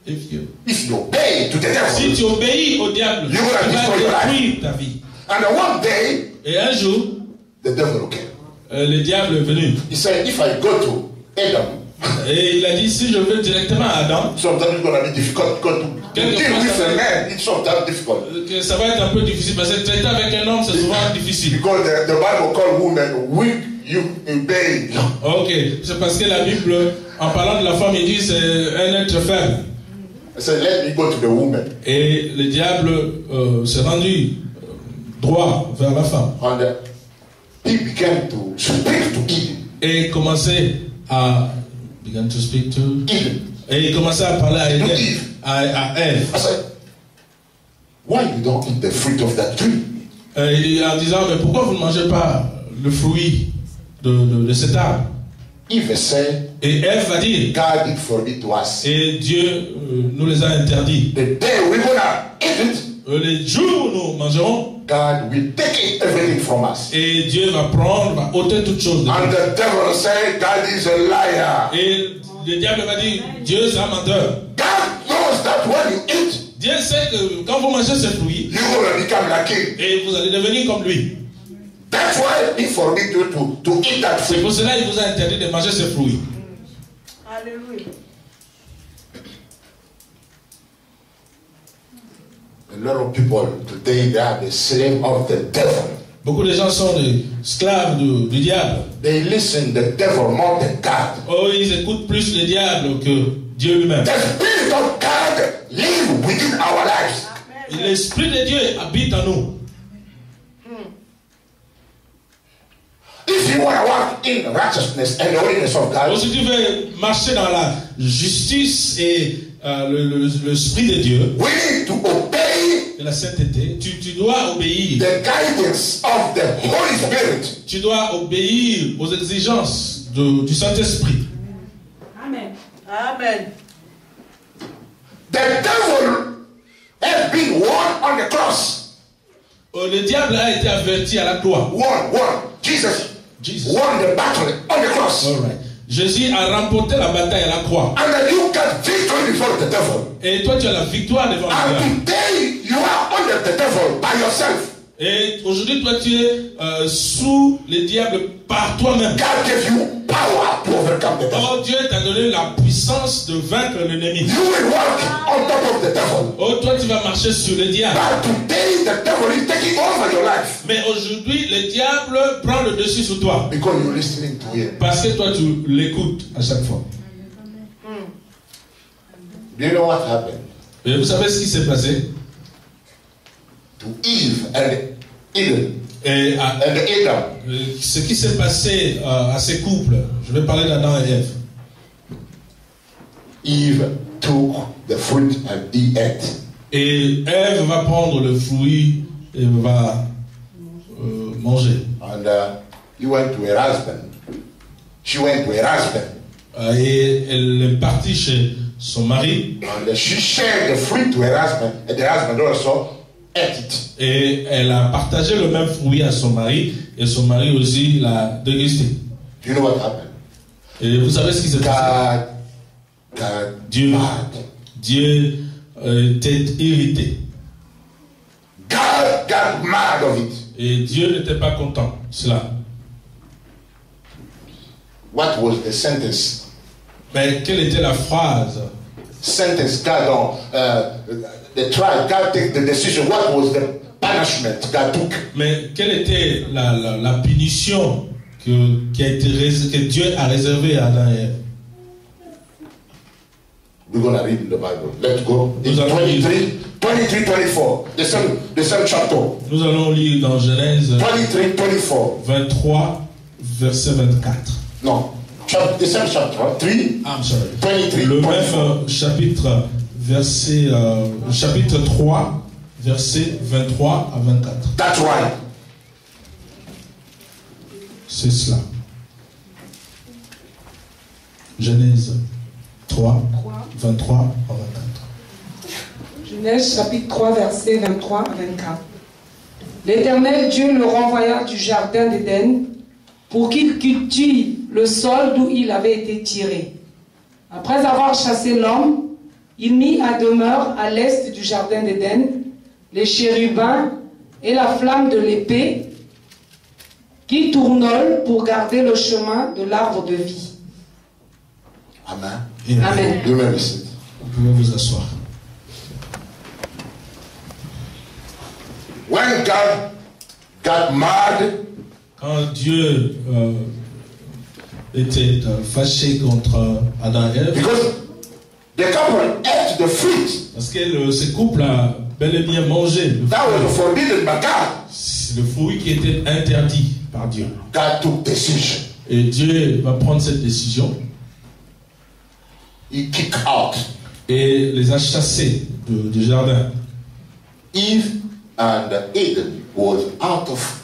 If you- If you obey to the Si devil, tu obéis au diable, tu You will vas destroy your détruire ta vie. and then one day, Et un jour, the devil came. le diable est venu. He said, if I go to Adam Et il a dit, si je veux directement à Adam, sometimes it's going to be difficult because to deal with a man, it's sometimes difficult. que ça va être un peu difficile, parce que traiter avec un homme, c'est souvent difficile. Because the Bible calls women weak, you in pain. Ok, c'est parce que la Bible, en parlant de la femme, il dit c'est un être faible. I said, let me go to the woman. Et le diable s'est rendu droit vers la femme. And he began to speak to Eve. Et commençait à began to speak to Eve. Et il commençait à parler à Ève. À Ève. I said, why you don't eat the fruit of that tree? En disant, mais pourquoi vous ne mangez pas le fruit de cet arbre? Eve said, et Ève va dire, God did forbid to us. Et Dieu nous les a interdits. The day we're gonna eat it, les jours où nous mangerons, God will take everything from us. Et Dieu va prendre, va ôter toutes choses. And the devil said, God is a liar. Et le diable va dire, Dieu c'est un menteur. God knows that when you eat, Dieu sait que quand vous mangez ce fruit, you're gonna become like him. Et vous allez devenir comme lui. That's why he forbid you to eat that fruit. C'est pour cela qu'il vous a interdit de manger ce fruit. Alléluia. A lot of people today, they are the slave of the devil. Beaucoup de gens sont des esclaves du diable. They listen to the devil more than God. Oh, ils écoutent plus le diable que Dieu lui-même. The Spirit of God lives within our lives. L'Esprit de Dieu habite en nous. If you want to walk in righteousness and the holiness of God, si tu veux marcher dans la justice et l'Esprit de Dieu, we need to obey et la sainteté, tu dois obéir. The guidance of the Holy Spirit. Tu dois obéir aux exigences du Saint-Esprit. Amen. Amen. The devil has been won on the cross. Le diable a été averti à la croix. Won. Jesus won the battle on the cross. All right. Jésus a remporté la bataille à la croix. And then you got victory before the devil. Et toi tu as la victoire devant le diable. And today you are under the devil by yourself. Et aujourd'hui toi tu es sous le diable par toi-même. God gave you power to overcome the devil. Oh, Dieu t'a donné la puissance de vaincre l'ennemi. You will walk on top of the devil. Oh, toi tu vas marcher sur le diable. But today the devil is taking over your life. Mais aujourd'hui le diable prend le dessus sur toi. Because you're listening to him. Parce que toi tu l'écoutes à chaque fois. Do you know what happened? Et vous savez ce qui s'est passé? To Eve and Eden. Et and Adam. Ce qui s'est passé à ces couples, je vais parler d'Adam et Ève. Eve took the fruit and he ate. Et Ève va prendre le fruit et va manger. And he went to her husband. She went to her husband. Et elle est partie chez son mari. And she shared the fruit to her husband, and the husband also ate it. Et elle a partagé le même fruit à son mari, et son mari aussi l'a dégusté. Do you know what happened? Et vous savez ce qui s'est passé? Dieu était irrité. God got mad of it. Et Dieu n'était pas content de cela. What was the sentence? Mais quelle était la phrase? Sentence God the trial, God took the decision. What was the punishment God took? Mais quelle était la punition que Dieu a réservée à Adam et Ève? We're going to read in the Bible. Let's go. In 23-24. The same chapter. Nous allons lire dans Genèse 23-24. 23, verset 24. Non. The same chapter. 3. I'm sorry. 23. Le même chapitre, chapitre 3, verset 23 à 24. That's right. C'est cela. Genèse 3, 23 à 24. Genèse chapitre 3, verset 23 à 24. L'Éternel Dieu le renvoya du jardin d'Éden pour qu'il cultive le sol d'où il avait été tiré. Après avoir chassé l'homme, il mit à demeure à l'est du jardin d'Éden les chérubins et la flamme de l'épée qui tournole pour garder le chemin de l'arbre de vie. Amen. Amen. You may be seated. Vous pouvez vous asseoir. When God got mad, Quand Dieu était fâché contre Adam et Ève, because the couple ate the fruit parce que ce couple a bel et bien mangé that was forbidden by God, le fruit qui était interdit par Dieu. God took decision. Et Dieu va prendre cette décision He kicked out et les a chassés du jardin. Eve and Eden was out of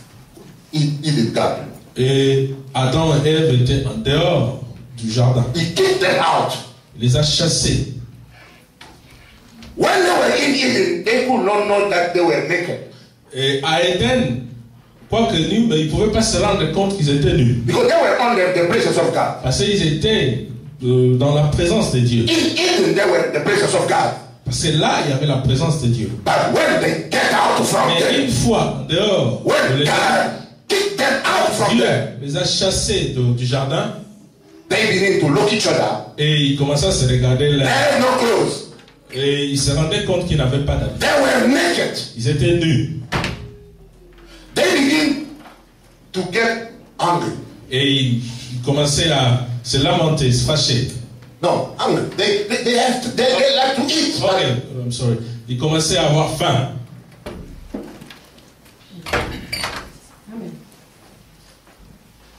Eden garden. Et Adam et Ève étaient en dehors du jardin. He kicked them out. Il les a chassés. When they were in Eden, they could not know that they were naked. Et à Éden, quoique nus, mais ils ne pouvaient pas se rendre compte qu'ils étaient nus. Because they were under the presence of God. Parce qu'ils étaient dans la présence de Dieu. In Eden, they were in the presence of God. Parce que là, il y avait la présence de Dieu. But when they get out from Mais there, une fois dehors, when de l'Éden, God kicked them out from Dieu there, les a chassés du jardin they began to look each other. et ils commençaient à se regarder They là. had no clothes. Et ils se rendaient compte qu'ils n'avaient pas d'habits. They were naked. Ils étaient nus. They began to get angry. Et ils commençaient à se lamenter, se fâcher. No, angry. They like to eat. Ok, I'm sorry. Ils commençaient à avoir faim.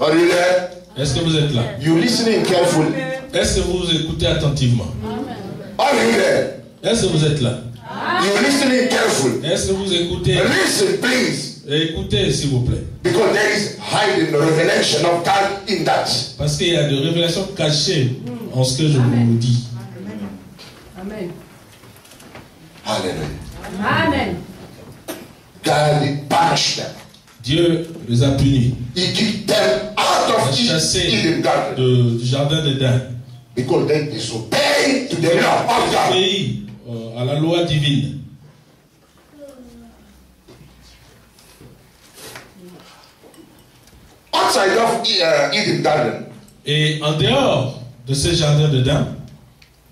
Are you there? Est-ce que vous êtes là? You listening carefully? Est-ce que vous écoutez attentivement? Are you there? Est-ce que vous êtes là? You listening carefully? Est-ce que vous écoutez? Listen, please. Écoutez, s'il vous plaît. Because there is hiding the revelation of God in that. Parce qu'il y a des révélations cachées en ce que je vous dis. Amen. Hallelujah. Amen. God punished them. Dieu les a punis. He kicked them out Il of a chassé Eden garden du jardin d'Éden. because they disobeyed to the law of God. Pays à la loi divine. Outside of Eden garden, Et en dehors de ce jardin d'Éden,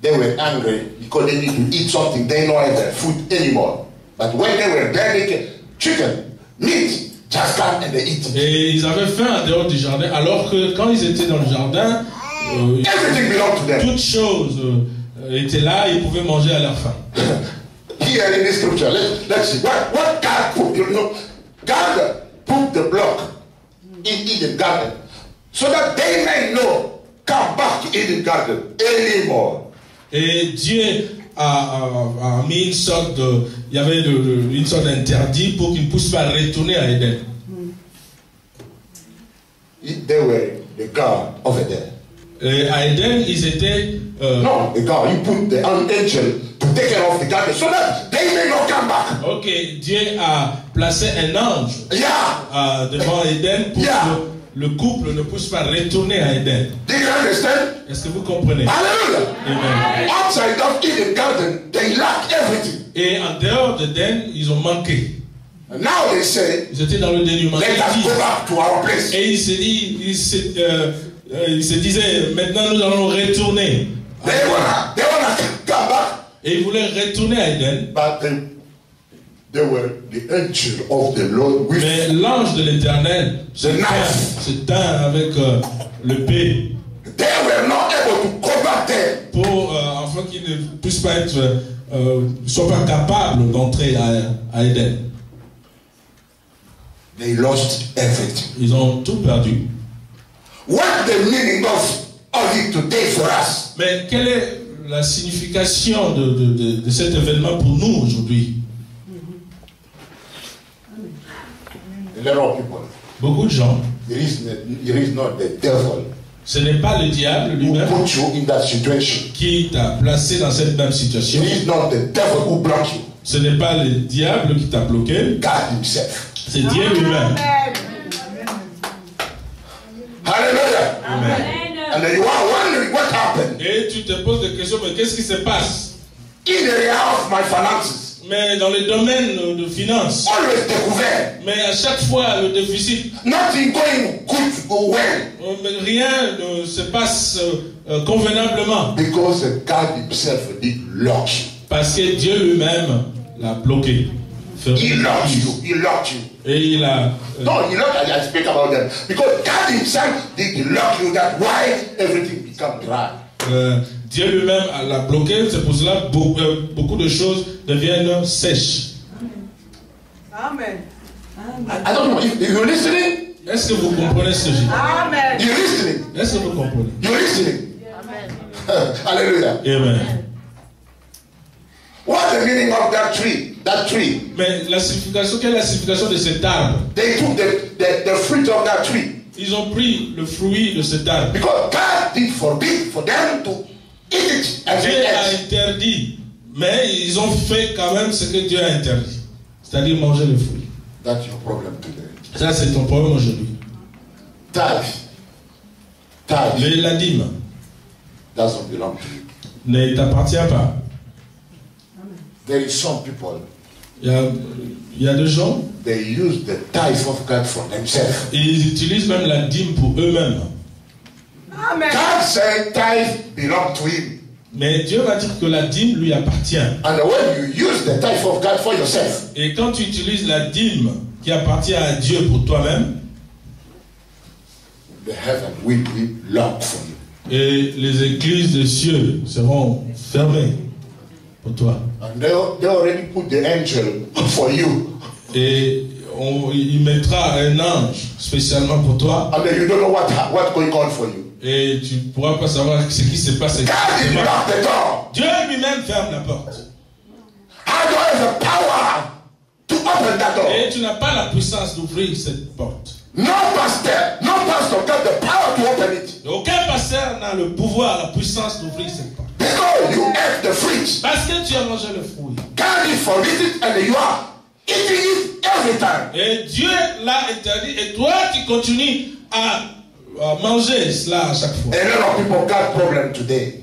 they were angry because they need to eat something. They don't have their food anymore. But when they were there, they get chicken, meat, just come and they eat it. et ils avaient faim en dehors du jardin, alors que quand ils étaient dans le jardin, Everything belonged to them. toutes choses étaient là, ils pouvaient manger à leur faim. Here in this scripture, let's see what God put. You know, God put the block in Eden garden so that they may know come back to Eden garden anymore. Et Dieu a mis une sorte de, il y avait une sorte d'interdit pour qu'ils ne puissent pas retourner à Éden. They were the God over there. Et à Éden, ils étaient No, the God. You put the angel to take care of the garden so that they may not come back. Ok, Dieu a placé un ange Yeah. devant Éden pour Yeah. que le couple ne puisse pas retourner à Éden. Do you understand? Est-ce que vous comprenez? Hallelujah. Amen. Outside of Eden garden, they lacked everything. Et en dehors d'Éden, ils ont manqué. And now they say, Ils étaient dans le dénuement. let us go back to our place. Et ils se disaient, maintenant nous allons retourner. They wanna come back. Et ils voulaient retourner à Éden. But they were the angel of the Lord with Mais l'ange de l'Éternel se tint avec l'épée they were not able to go back there. pour afin qu'ils ne puissent pas être, soient pas capables d'entrer à Éden. They lost everything. Ils ont tout perdu. What the meaning of it today for us? Mais quelle est la signification de cet événement pour nous aujourd'hui? A lot of people. Beaucoup de gens, It is not the devil ce n'est pas le diable who lui-même put you in that situation. qui t'a placé dans cette même situation. It is not the devil who blocked you. Ce n'est pas le diable qui t'a bloqué, God himself. c'est Dieu lui-même. Hallelujah. Amen. And then you are wondering what happened. Et tu te poses des questions, mais qu'est-ce qui se passe? In the area of my finances, Mais dans le domaine de finances, always découvert. mais à chaque fois le déficit, Nothing going good to go well. rien ne se passe convenablement. Because God himself did lock you. Parce que Dieu lui-même l'a bloqué. He locked you. He locked you. Et il a... No, you know that I speak about them. Because God himself did lock you. That's why everything become dry. Dieu lui-même l'a bloqué. C'est pour cela que beaucoup de choses deviennent sèches. Amen. I don't know if you're listening. Est-ce que vous comprenez ce que je dis? Amen. You're listening. Est-ce que vous comprenez? You're listening. Amen. Hallelujah. Amen. What's the meaning of that tree? That tree. Mais la signification, quelle est la signification de cet arbre? They took the fruit of that tree. Ils ont pris le fruit de cet arbre. Because God did forbid for them to eat it as Dieu they a ate. interdit, mais ils ont fait quand même ce que Dieu a interdit. C'est-à-dire manger le fruit. That's your problem today. Ça, c'est ton problème aujourd'hui. Tithe. Tithe La dîme doesn't belong to you. ne t'appartient pas. There is some people, Il y a des gens, they use the tithe of God for themselves. ils utilisent même la dîme pour eux-mêmes. Amen. God said tithe belong to him. Mais Dieu va dire que la dîme lui appartient. And when you use the tithe of God for yourself, Et quand tu utilises la dîme qui appartient à Dieu pour toi-même, the heaven will be locked for you. et les églises des cieux seront fermées pour toi. And they already put the angel for you. Et il mettra un ange spécialement pour toi. And then you don't know what's going on for you. Et tu ne pourras pas savoir ce qui se passe. God did lock the door. Dieu lui-même ferme la porte. I don't have the power to open that door. Et tu n'as pas la puissance d'ouvrir cette porte. No pastor got the power to open it. Aucun pasteur n'a le pouvoir, la puissance d'ouvrir cette porte. Because you ate the fruit. Parce que tu as mangé le fruit. God is forbid it and you are eating it every time. Et Dieu l'a interdit et toi tu continues à manger cela à chaque fois. A lot of people got problem today.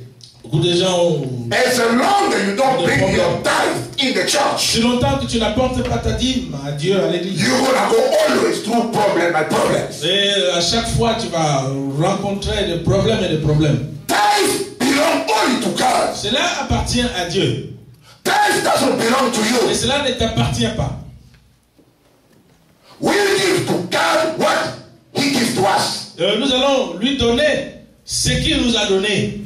Beaucoup de gens ont... As long as you don't bring your tithe in the church, Si longtemps que tu n'apportes pas ta dîme à Dieu, à l'église. you're gonna go always through problem and problems. Et à chaque fois tu vas rencontrer des problèmes et des problèmes. Tithe belong only to God. Cela appartient à Dieu. Tithe doesn't belong to Et you. cela ne t'appartient pas. We give to God what He gives to us. Nous allons lui donner ce qu'il nous a donné.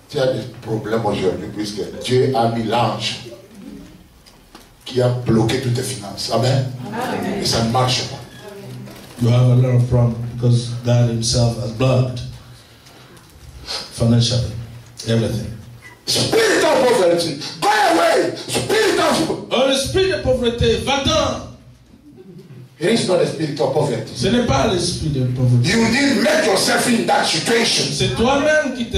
Tu as des problèmes aujourd'hui puisque Dieu a mis l'ange qui a bloqué toutes tes finances. Amen. Et ça ne marche pas. You have a lot of problems because God himself has blocked financially everything. Spirit of poverty, go away. Spirit of... Oh, l'esprit de pauvreté, va-t'en. It is not a spirit of poverty. Ce n'est pas l'esprit de pauvreté. You didn't make yourself in that situation. C'est toi-même qui te...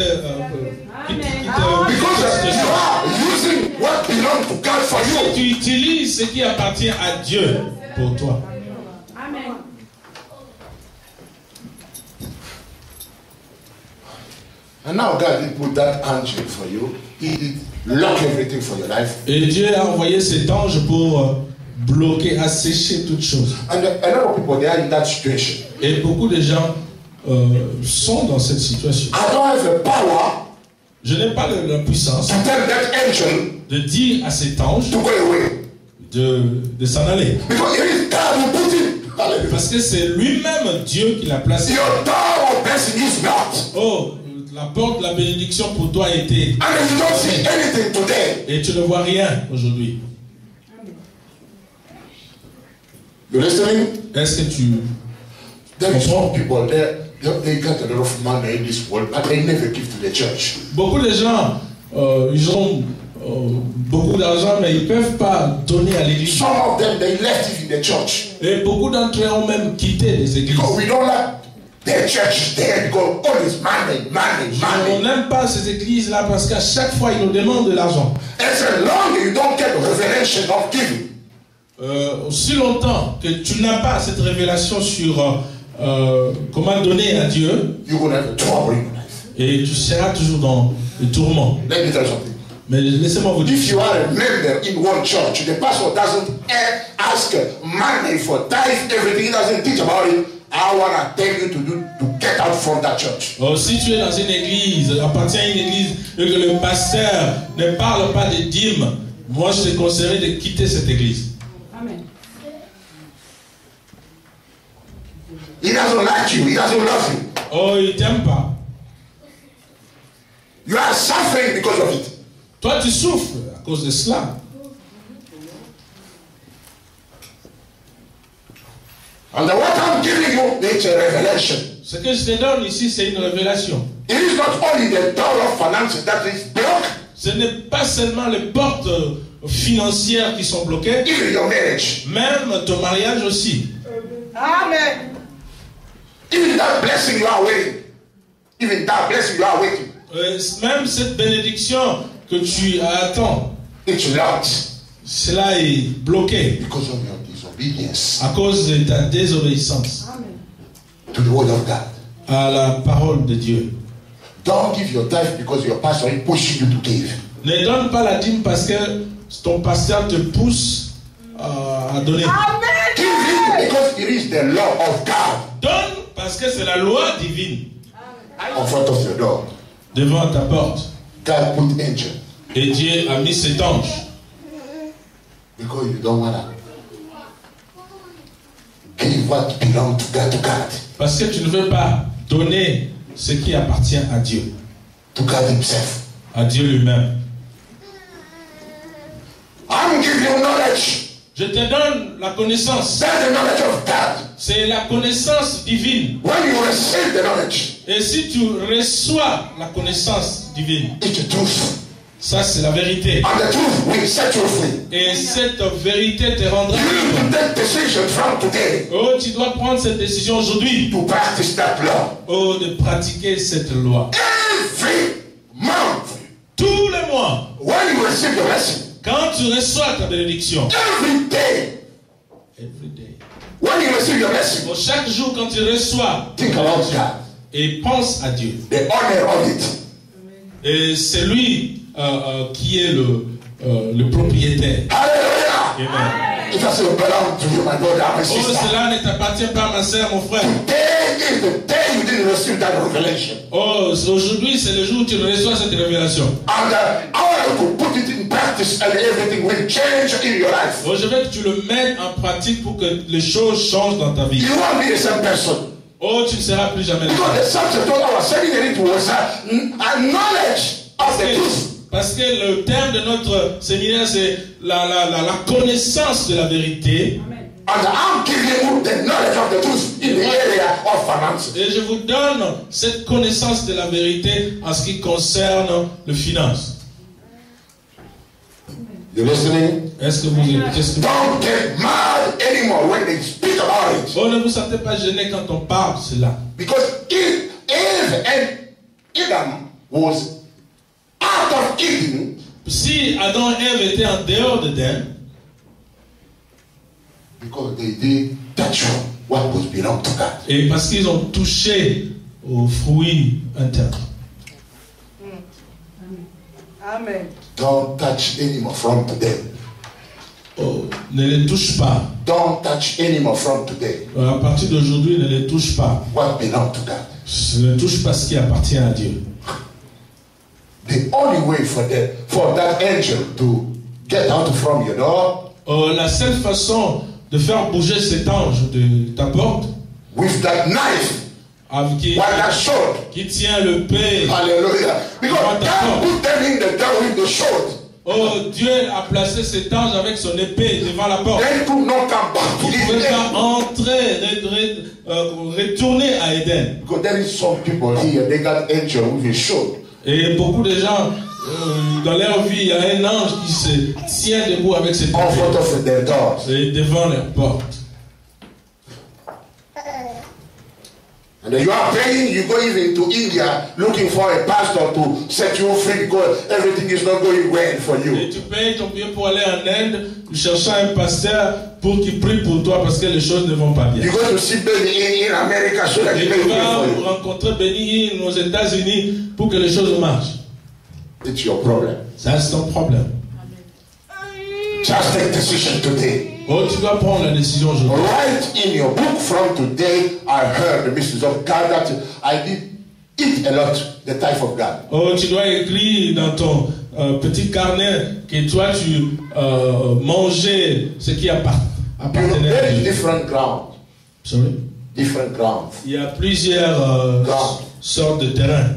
Because you are using what belongs to God for you. Tu utilises ce qui appartient à Dieu pour toi. Amen. And now God did put that angel for you. He did lock everything for your life. Et Dieu a envoyé cet ange pour bloquer, assécher toutes choses. And a lot of people, they are in that situation. Et beaucoup de gens sont dans cette situation. I don't have the power Je n'ai pas la puissance to tell that angel de dire à cet ange to go away. de s'en aller. Because it is God who put him. Hallelujah. Parce que c'est lui-même Dieu qui l'a placé. Your door of blessing is not. Oh, la porte de la bénédiction pour toi a été. And you don't see anything today. Et tu ne vois rien aujourd'hui. You listening? Est-ce que tu... There is some people there. They got a lot of money in this world, but they never give to the church. Beaucoup de gens, ils ont beaucoup d'argent, mais ils ne peuvent pas donner à l'église. Some of them, they left it in the church. Et beaucoup d'entre eux ont même quitté les églises. Because we don't like their church there because all this money, money, On money. n'aime pas ces églises-là parce qu'à chaque fois, ils nous demandent de l'argent. As long as you don't get the revelation of giving, Aussi longtemps que tu n'as pas cette révélation sur comment donner à Dieu, you're going to have trouble in your life. et tu seras toujours dans le tourment. Let me tell you something. Mais laissez-moi vous dire. If you are a member in one church, the pastor doesn't ask money for tithe, everything. He doesn't teach about it. I want to tell you to get out from that church. Oh, si tu es dans une église, appartiens à une église, et que le pasteur ne parle pas des dîmes, moi je te conseillerais de quitter cette église. Amen. He doesn't like you. He doesn't love you. Oh, il t'aime pas. You are suffering because of it. Toi, tu souffres à cause de cela. And what I'm giving you, it's a revelation. Ce que je te donne ici, c'est une révélation. It is not only the door of finances that is blocked. Ce n'est pas seulement les portes financières qui sont bloquées, Even your marriage. même ton mariage aussi. Amen. Even that blessing you are waiting. Even that blessing you are waiting. Même cette bénédiction que tu attends, It's locked. cela est bloqué Because of your disobedience à cause de ta désobéissance to the word of God. à la parole de Dieu. Don't give your tithe because your pastor is pushing you to give. Ne donne pas la dîme parce que ton pasteur te pousse à donner. Give it because it is the law of God Donne parce que c'est la loi divine in front of your door. devant ta porte. God put angel Et Dieu a mis cet ange because you don't want to give what belongs to God, parce que tu ne veux pas donner ce qui appartient à Dieu, to God himself. à Dieu lui-même. I'm giving you knowledge. Je te donne la connaissance. That's the knowledge of God. C'est la connaissance divine. When you receive the knowledge, Et si tu reçois la connaissance divine, it's the truth. ça c'est la vérité. And the truth will set you free. Et cette vérité te rendra You need libre. to take decision from today Oh, tu dois prendre cette décision aujourd'hui. to practice that law. Oh, de pratiquer cette loi. Every month, Tous les mois, when you receive the blessing, quand tu reçois ta bénédiction, every day, every day. when you receive your blessing, Oh, chaque jour quand tu reçois, think about God, et pense à Dieu. the honor of it. Et c'est lui qui est le propriétaire. Hallelujah. Amen. It doesn't belong to you, my brother, my Oh, sister. cela ne t'appartient pas, ma soeur, mon frère. Today is the day you didn't receive that revelation. Oh, aujourd'hui, c'est le jour où tu reçois cette révélation. And I want you to put it in practice and everything will change in your life. Oh, je veux que tu le mettes en pratique pour que les choses changent dans ta vie. You won't be the same person. Oh, tu ne seras plus jamais le Because même. the subject of our seminary was a knowledge of the truth. Parce que le thème de notre séminaire, c'est la connaissance de la vérité. And I'm giving you the knowledge of the truth in the area of finances. Et je vous donne cette connaissance de la vérité en ce qui concerne les finances. You listening? Est-ce que vous écoutez ce que Don't get mad anymore when they speak about it. Oh, ne vous sentez pas gêné quand on parle de cela. Because Eve and Adam was out of Eden. Si Adam et Ève étaient en dehors d'Éden, Because they did touch what was belong to God. et parce qu'ils ont touché aux fruits internes. Amen. Don't touch anymore from today. Oh, ne les touche pas. Don't touch anymore from today À partir d'aujourd'hui, ne les touche pas. what belong to God. Ne touche pas ce qui appartient à Dieu. The only way for that angel to get out from your door Oh, la seule façon de faire bouger cet ange de ta porte, with that knife, with that sword. qui tient le paix. Hallelujah. Because God put them in the door with the sword. Oh, Dieu a placé cet ange avec son épée devant la porte. They could not come back to Il ne pouvait pas Eden. entrer, retourner à Éden. Because there is some people here, they got angel with a sword. Et beaucoup de gens, dans leur vie, il y a un ange qui se tient debout avec cette In front épée. of their doors. Et devant leur porte. And then you are praying, you go even to India looking for a pastor to set you free because everything is not going well for Et you. tu payes ton billet pour aller en Inde, cherchant un pasteur pour qu'il prie pour toi parce que les choses ne vont pas bien. You go to see Benny in America so that Et he tu can pray vas for you. rencontrer Benny aux États-Unis pour que les choses marchent. It's your problem. Ça, c'est ton problème. Just take decision today. Oh, tu dois prendre la décision aujourd'hui. Write in your book, from today I heard the message of God that I did eat a lot, the type of God. Oh, tu dois écrire dans ton petit carnet que toi tu mangeais ce qui appartenait à There is Dieu. different ground. Sorry? Different ground. Il y a plusieurs sortes de terrains.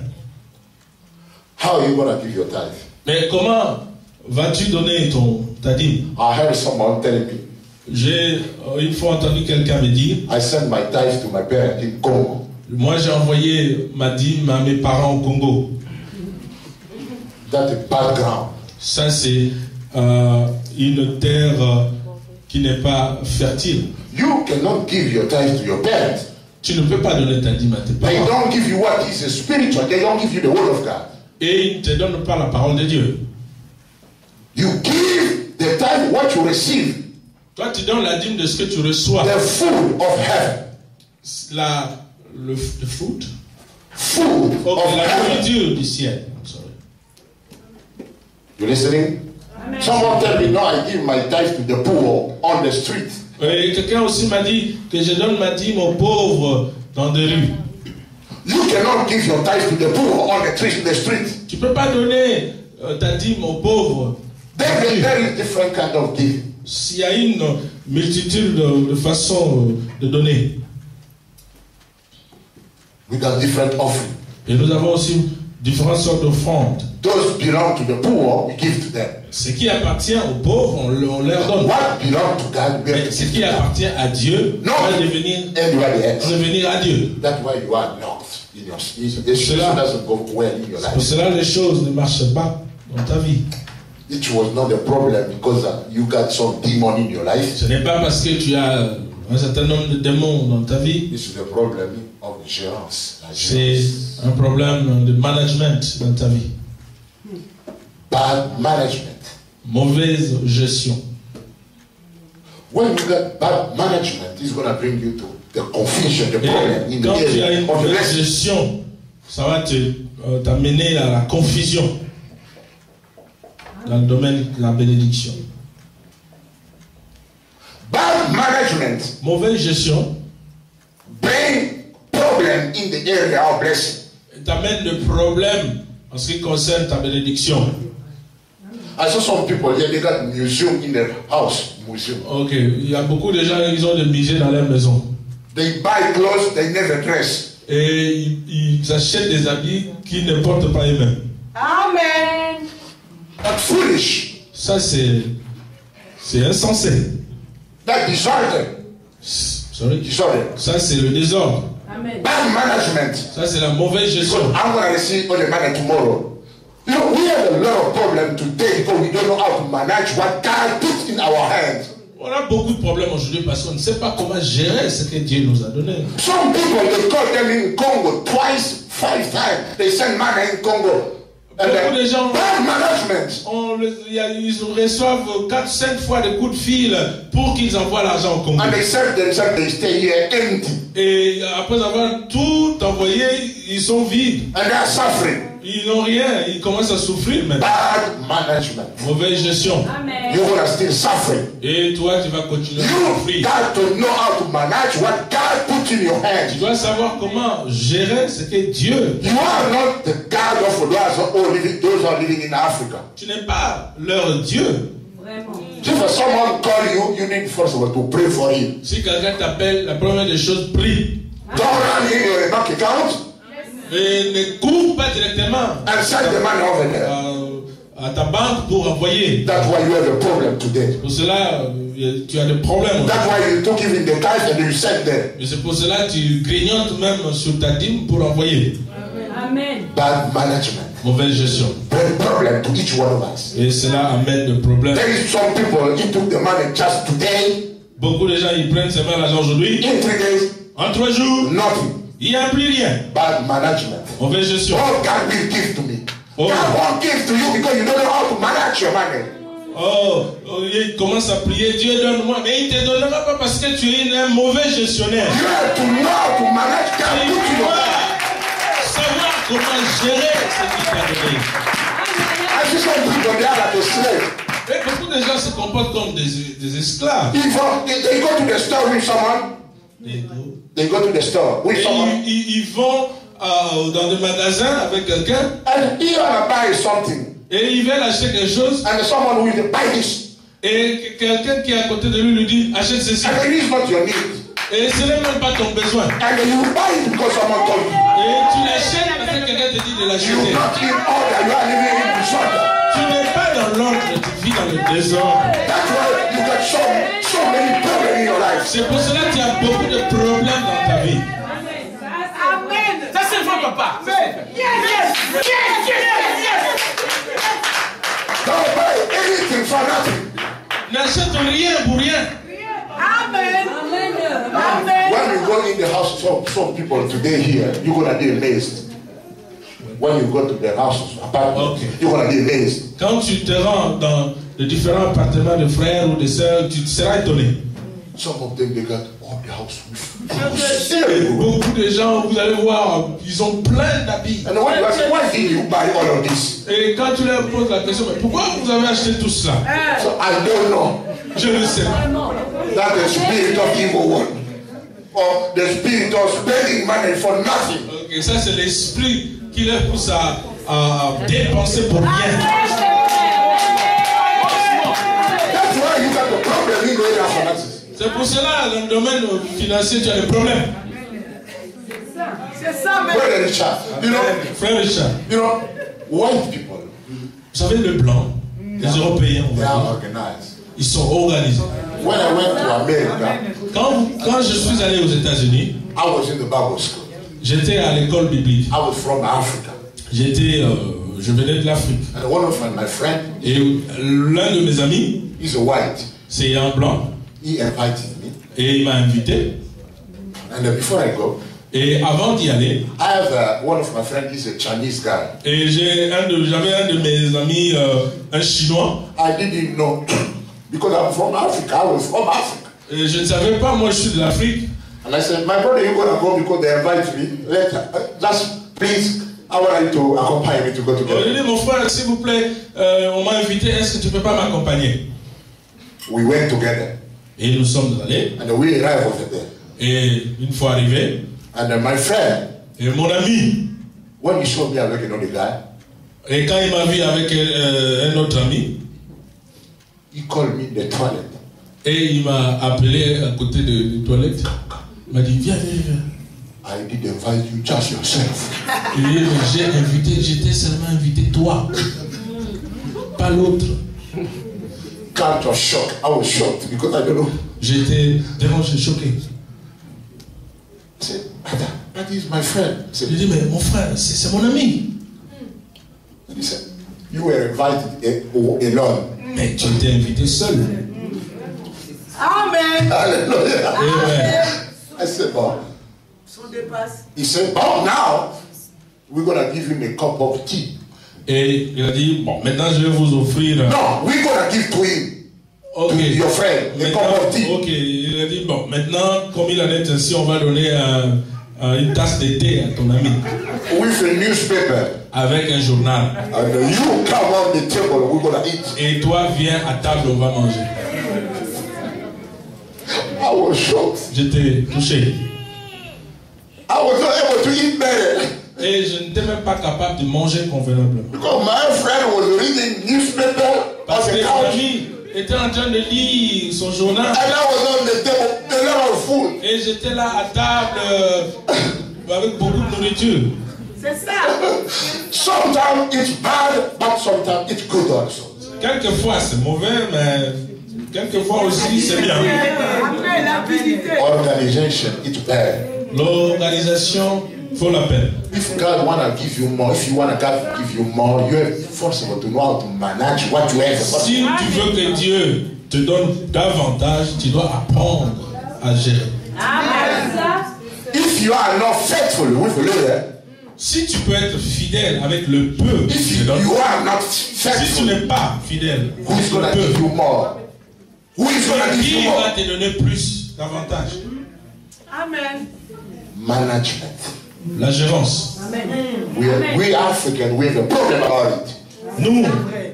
How are you going to give your tithe? Mais comment vas-tu donner ta dîme? I heard someone telling me, J'ai une fois entendu quelqu'un me dire, I sent my tithe to my parents in Congo. moi j'ai envoyé ma dîme à mes parents au Congo. That's a bad ground. Ça c'est une terre qui n'est pas fertile. You cannot give your tithe to your parents. Tu ne peux pas donner ta dîme à tes They parents. don't give you what is spiritual. They don't give you the word of God. Et ils ne te donnent pas la parole de Dieu. You give the tithe what you receive, Toi tu donnes la dîme de ce que tu reçois. the food of heaven. Le food? Food Ok, of la heaven. nourriture du ciel. Sorry. You listening? Someone tell me, no, I give my tithe to the poor on the street. Et quelqu'un aussi m'a dit que je donne ma dîme aux pauvres dans des rues. You cannot give your tithe to the poor on the street. Tu ne peux pas donner ta dîme aux pauvres. There is different kind of giving. S'il y a une multitude de façons de donner. We got different offerings. Et nous avons aussi différentes sortes d'offrandes. Those belong to the poor, we give to them. Ce qui appartient aux pauvres, on leur donne. What belong to God, we Mais have to ce give qui to God. appartient à Dieu No. va devenir Anybody else. à Dieu. That's why you are not in your this Cela- doesn't go well in your Pour life. cela, les choses ne marchent pas dans ta vie. It was not a problem because you got some demon in your life. Ce n'est pas parce que tu as un certain nombre de démons dans ta vie. This is a problem of gérance. C'est un problème de management dans ta vie. Bad management. Mauvaise gestion. When you got bad management, it's going to bring you to the confusion, the Et problem in the quand tu as area une of the mauvaise blessing. gestion, ça va t'amener à la confusion dans le domaine de la bénédiction. Bad management Mauvaise gestion bring problem in the area of blessing. t'amène des problèmes en ce qui concerne ta bénédiction. I saw some people here, they got museum in their house. Museum. Ok, il y a beaucoup de gens qui ont des musées dans leur maison. They buy clothes, they never dress. Et ils achètent des habits qu'ils ne portent pas eux-mêmes. Amen. That's foolish. Ça, c'est insensé. That disorder. Sorry. Disorder. Ça, c'est le désordre. Amen. Bad management. Ça, c'est la mauvaise gestion. I'm going to receive all the money tomorrow. You know, we have a lot of problems today because we don't know how to manage what God puts in our hands. On a beaucoup de problèmes aujourd'hui parce qu'on ne sait pas comment gérer ce que Dieu nous a donné. Some people, they call them in Congo twice, 5 times. They send money in Congo. And Beaucoup de gens, bad management. ils reçoivent 4-5 fois des coups de fil pour qu'ils envoient l'argent au Congo. And they serve themselves, they stay here empty. Et après avoir tout envoyé, ils sont vides. And they are suffering. Ils n'ont rien, ils commencent à souffrir même. Bad management. Mauvaise gestion. Amen. You're going to still suffering. Et toi, tu vas continuer à You souffrir. got to know how to manage what God put in your Tu hands. dois savoir comment gérer ce que Dieu. You are not the God of those who are living in Africa. Tu n'es pas leur Dieu. Vraiment. If someone call you, you need first of all to pray for him. Si quelqu'un t'appelle, la première des choses, prie. Don't run in your bank account Et ne cours pas directement and send the money over there. à ta banque pour envoyer. That's why you have a problem today. Pour cela, tu as des problèmes. That's why you took even the tithe and you sent them. Et c'est pour cela que tu grignotes même sur ta dîme pour envoyer. Amen. Bad management. Mauvaise gestion. Bring problem to each one of us. Et cela amène des problèmes. There is some people, he took the money just today, Beaucoup de gens, ils prennent seulement l'argent aujourd'hui. in 3 days, En 3 jours, nothing. il n'y a plus rien. Bad management. Mauvaise gestion. Oh, God will give to me. Oh. God won't give to you because you don't know how to manage your money. Il commence à prier, Dieu donne-moi. Mais il ne te donnera pas parce que tu es un mauvais gestionnaire. You have to know how to manage God Tu put in your dois hands. savoir comment gérer ce qu'il t'a donné. I I see some people they are like a slave. Et beaucoup de gens se comportent comme des esclaves. They go to the store with someone. They go to the store with someone. Ils vont dans des magasins avec quelqu'un. And he wanna buy something. Et ils veulent acheter quelque chose. And someone will buy this. Et quelqu'un qui est à côté de lui lui dit achète ceci. And it is not your need. Et ce n'est même pas ton besoin. And you buy it because someone told you. Et tu l'achètes parce que quelqu'un te dit de l'acheter. You not in order. You are living in disorder. Tu n'es pas dans l'ordre, tu vis dans le désordre. That's why you got so many problems in your life. C'est pour cela qu'il y a beaucoup de problèmes dans ta vie. Amen. Ça c'est vrai, papa. Yes. Don't buy anything for nothing. N'achète rien pour rien. Amen. Amen. When you go in the house, some people today here, you're gonna be amazed. When you go to their houses, apartments, you're gonna be amazed. Quand tu te rends dans les différents appartements de frères ou de sœurs, tu seras étonné. Some of them, they got all the house Et beaucoup de gens, vous allez voir, ils ont plein d'habits. And when you ask, why did you buy all of this? Et quand tu leur poses la question, mais pourquoi vous avez acheté tout cela? So I don't know. Je ne sais pas. That the spirit of evil one, or the spirit of spending money for nothing. Ok, ça c'est l'esprit qui les pousse à dépenser pour rien. That's why you got the problem in the area of finances. C'est pour cela, dans le domaine financier, tu as des problèmes. C'est ça, mais. Brother Richard, Frère Richard, white people, vous savez, le blanc, les Européens, they are organized. ils sont organisés. When I went to America, Quand je suis allé aux États-Unis, I was in the Bible school. j'étais à l'école biblique. I was from Africa. Je venais de l'Afrique. And one of my friends, Et l'un de mes amis, he's a white. c'est un blanc. He invited me. Et il m'a invité. And before I go, Et avant d'y aller, I have one of my friends, he's a Chinese guy. et j'avais un de mes amis, un Chinois. I didn't know, because I'm from Africa. I was from Africa. Et je ne savais pas, moi je suis de l'Afrique. And I said, my brother, you're going to go because they invite me. Just please, I want you to accompany me to go J'ai together. dit, mon frère, s'il vous plaît, on m'a invité, est-ce que tu ne peux pas m'accompagner? We went together. Et nous sommes allés. And we arrived over there. Et une fois arrivé, And my friend, et mon ami, when he showed me avec another guy, et quand il m'a vu avec un autre ami, he called me in the toilet. et il m'a appelé à côté des toilettes. Il m'a dit, viens. I did invite you, just yourself. Et j'étais seulement invité toi, pas l'autre. Kind of shock. I was shocked because I don't know. J'étais dérangé, choqué. I said, that is my friend. I said, J'ai dit, mais mon frère, c'est mon ami. and he said, you were invited alone. Mais tu étais invité seul. Amen. Hallelujah. Amen. I said, well, Son dépasse. he said, oh, now we're going to give him a cup of tea. Et il a dit, bon, maintenant je vais vous offrir. No, we're going to give to him, Ok. to your friend, a cup of tea. Ok, il a dit, bon, maintenant, comme il en est ainsi, on va donner une tasse de thé à ton ami. With a newspaper. Avec un journal. And you come on the table, we're going to eat. Et toi, viens à table, on va manger. I was shocked. J'étais touché. I was not able to eat better. Et je n'étais même pas capable de manger convenablement. Because my friend was reading newspaper Parce on que the mon couch. ami était en train de lire son journal. And I was on the table, a lot of food. Et j'étais là à table avec beaucoup de nourriture. C'est ça. Sometimes it's bad, but sometimes it's good also. Quelquefois c'est mauvais, mais quelquefois aussi c'est bien. Amen. L'habilité. Organization, it's bad. L'organisation faut la peine. If God wanna give you more, if you wanna God give you more, you have first of all to know how to manage what you have. Si tu veux que Dieu te donne davantage, tu dois apprendre à gérer. Amen. If you are not faithful with the Lord, Si tu peux être fidèle avec le peu if qu'il te donne, you are not si tu faithful, n'es pas fidèle who is avec gonna le give peu, you more? Who is gonna give you qui more? va te donner plus, davantage? Amen. Management. La gérance. Amen. We African, we have a problem about it. Nous,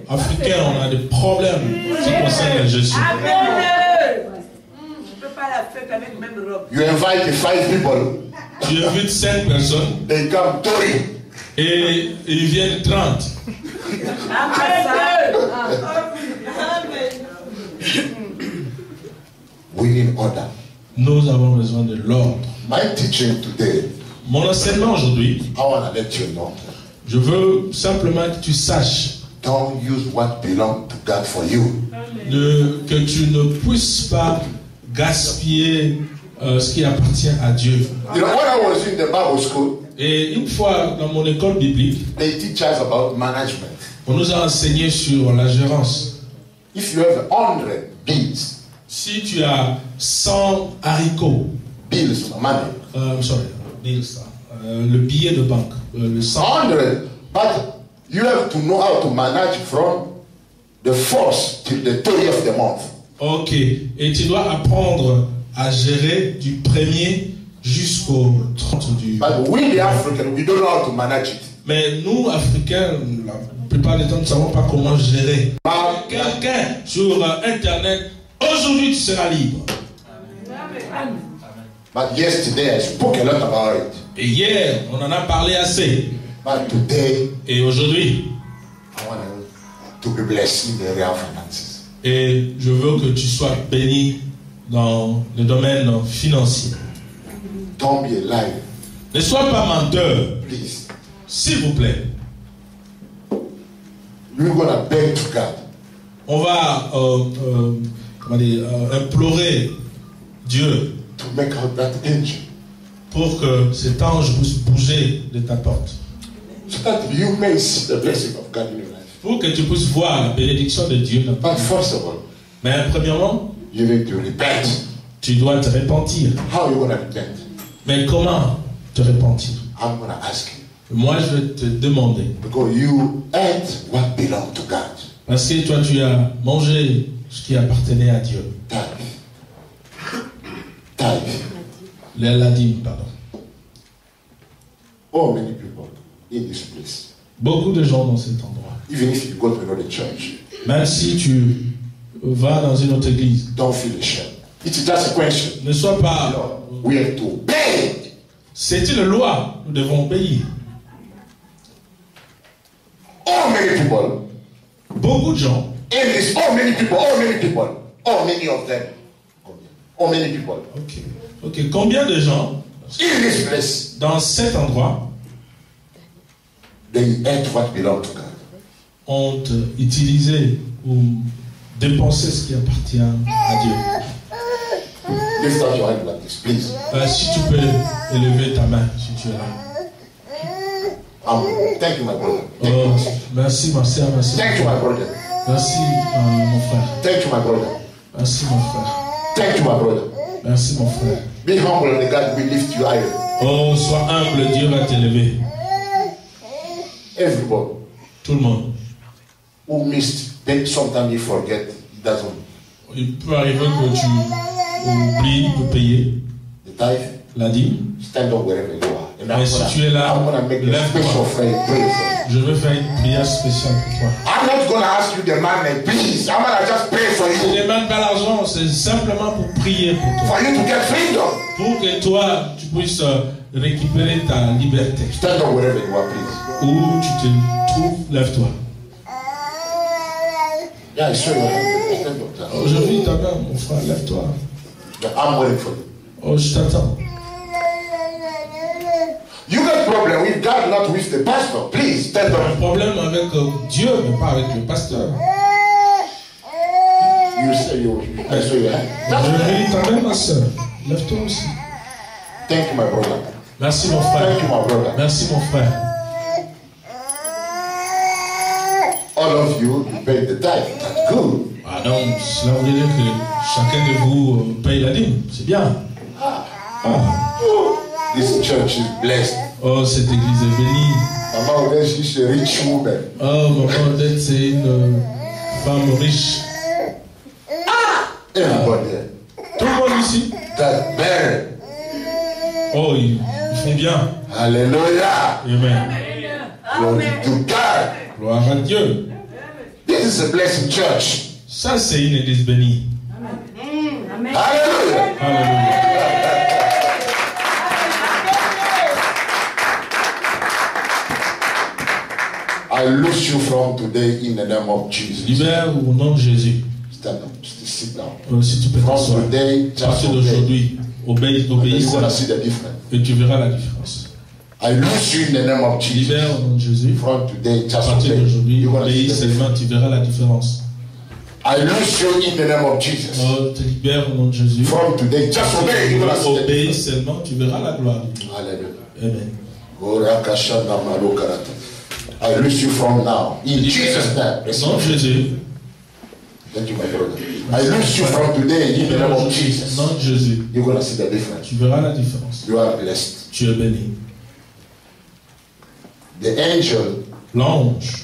Africains, on a des problèmes qui concernent la gestion. Amen. Je ne peux pas la fête avec même robe. You invite 5 people, Tu invites 5 personnes they come 30. et ils viennent 30. Amen. We need order. Nous avons besoin de l'ordre. My teaching today, Mon enseignement aujourd'hui, I want to let you know, je veux simplement que tu saches don't use what belongs to God for you. que tu ne puisses pas gaspiller ce qui appartient à Dieu. You know, when I was in the Bible school, Et une fois dans mon école biblique, they teach us about management. on nous a enseigné sur la gérance. If you have 100 bills, Si tu as 100 haricots, bills, money, sorry, le billet de banque, le 100, 100, but you have to know how to manage from the 1st till the 30th of the month. ok, et tu dois apprendre à gérer du 1er jusqu'au 30 du... But we, the African, we don't know how to manage it. Mais nous, Africains, la plupart du temps, nous ne savons pas comment gérer. Quelqu'un sur Internet, aujourd'hui tu seras libre. But yesterday I spoke a lot about it. Et hier, on en a parlé assez. But today, Et aujourd'hui, I want to be blessed in the area of finances. et je veux que tu sois béni dans le domaine financier. Don't be a liar, Ne sois pas menteur, please. s'il vous plaît. We're going to beg to God. On va comment dire, implorer Dieu To make out that angel, pour que cet ange puisse bouger de ta porte. so that you may see the blessing of God in your life. Pour que tu puisses voir la bénédiction de Dieu dans ta But vie. first of all, Mais premièrement, you need to repent. tu dois te repentir. How are you going to repent? Mais comment te repentir? I'm going to ask you. Moi, je vais te demander. Because you ate what belonged to God. Parce que toi, tu as mangé ce qui appartenait à Dieu. Tithe. Tithe. La dîme, pardon. Oh, many people in this place. Beaucoup de gens dans cet endroit. Even if you go to another church, Même si tu vas dans une autre église, don't feel ashamed. It's just a question. ne sois pas... We have to pay. C'est une loi, nous devons payer. Oh, many people Beaucoup de gens, in this. Oh, many people. Oh, many of them. Oh, many people ok, combien de gens in this place, dans cet endroit they ate what belonged to God. ont utilisé ou dépensé ce qui appartient à Dieu? Lift up your hand like this, please. Si tu peux élever ta main, si tu es là. Thank you, my brother. Oh, merci ma soeur, merci. Thank you, my brother. Merci mon frère. Thank you, my brother. Merci mon frère. Thank you, my brother. Merci mon frère. Be humble and God will lift you higher. Oh, sois humble, Dieu va t'élever. Everybody Tout le monde. who missed, then sometimes you forget, it doesn't. Il peut arriver que tu oublies de payer The tithe, la dîme. stand up wherever you are. And Mais si tu es là, I'm gonna make a lève-toi. special prayer for you. Je vais faire une prière spéciale pour toi. I'm not gonna ask you the money, please. I'm gonna just pray for Je ne you. demande pas l'argent, c'est simplement pour prier pour toi. For you to get freedom. Pour que toi, tu puisses récupérer ta liberté. Stand up wherever you are, please. Où tu te trouves, lève-toi. Yeah, sure. Stand up. Oh, je vis ta main, mon frère, lève-toi. Yeah, I'm waiting for you. Oh, je t'attends. You got problem with God, not with the pastor. Please stand Un up. problème avec Dieu, mais pas avec le pasteur. You say you. I say you. Je vis ta main, ma soeur. Lève-toi aussi. Thank you, my brother. Merci, mon Thank frère. you, my brother. Merci, mon frère. All of you paid the tithe. That's good. Ah, donc, cela veut dire que chacun de vous paye la dîme. C'est bien. Ah. This church is blessed. Oh, cette église est bénie. Mama Odette, she's a rich woman. Oh, maman Odette, c'est une femme riche. Everybody. Tout le monde ici. That's better. Oh, ils font bien. Hallelujah. Amen. Glory to God. Gloire à Dieu. This is a blessing church. Ça, c'est une église bénie. Hallelujah. Alléluia. I loose you from today in the name of Jesus. Libère au nom de Jésus. Stand up. Sit down. Si tu peux From t'asseoir. today, À just partir obey. d'aujourd'hui, obéis And obéis you're going to see the difference. et tu verras la différence. I loose you in the name of Jesus. Libère au nom de Jésus. From today, À just partir obey. d'aujourd'hui, You're going to see obéis the difference. seulement, tu verras la différence. I loose you in the name of Jesus. Oh, te libère au nom de Jésus. From today, just obey. You're going to see the Obéis difference. seulement, tu verras la gloire de Dieu. Hallelujah. Amen. Orakashana malokarata. I loose you from now. In Jesus' name. Au nom de Jésus. Thank you, my brother. I loose you from today in the name of Jesus. Au nom de Jésus. You're going to see the difference. Tu verras la différence. You are blessed. Tu es béni. The angel L'ange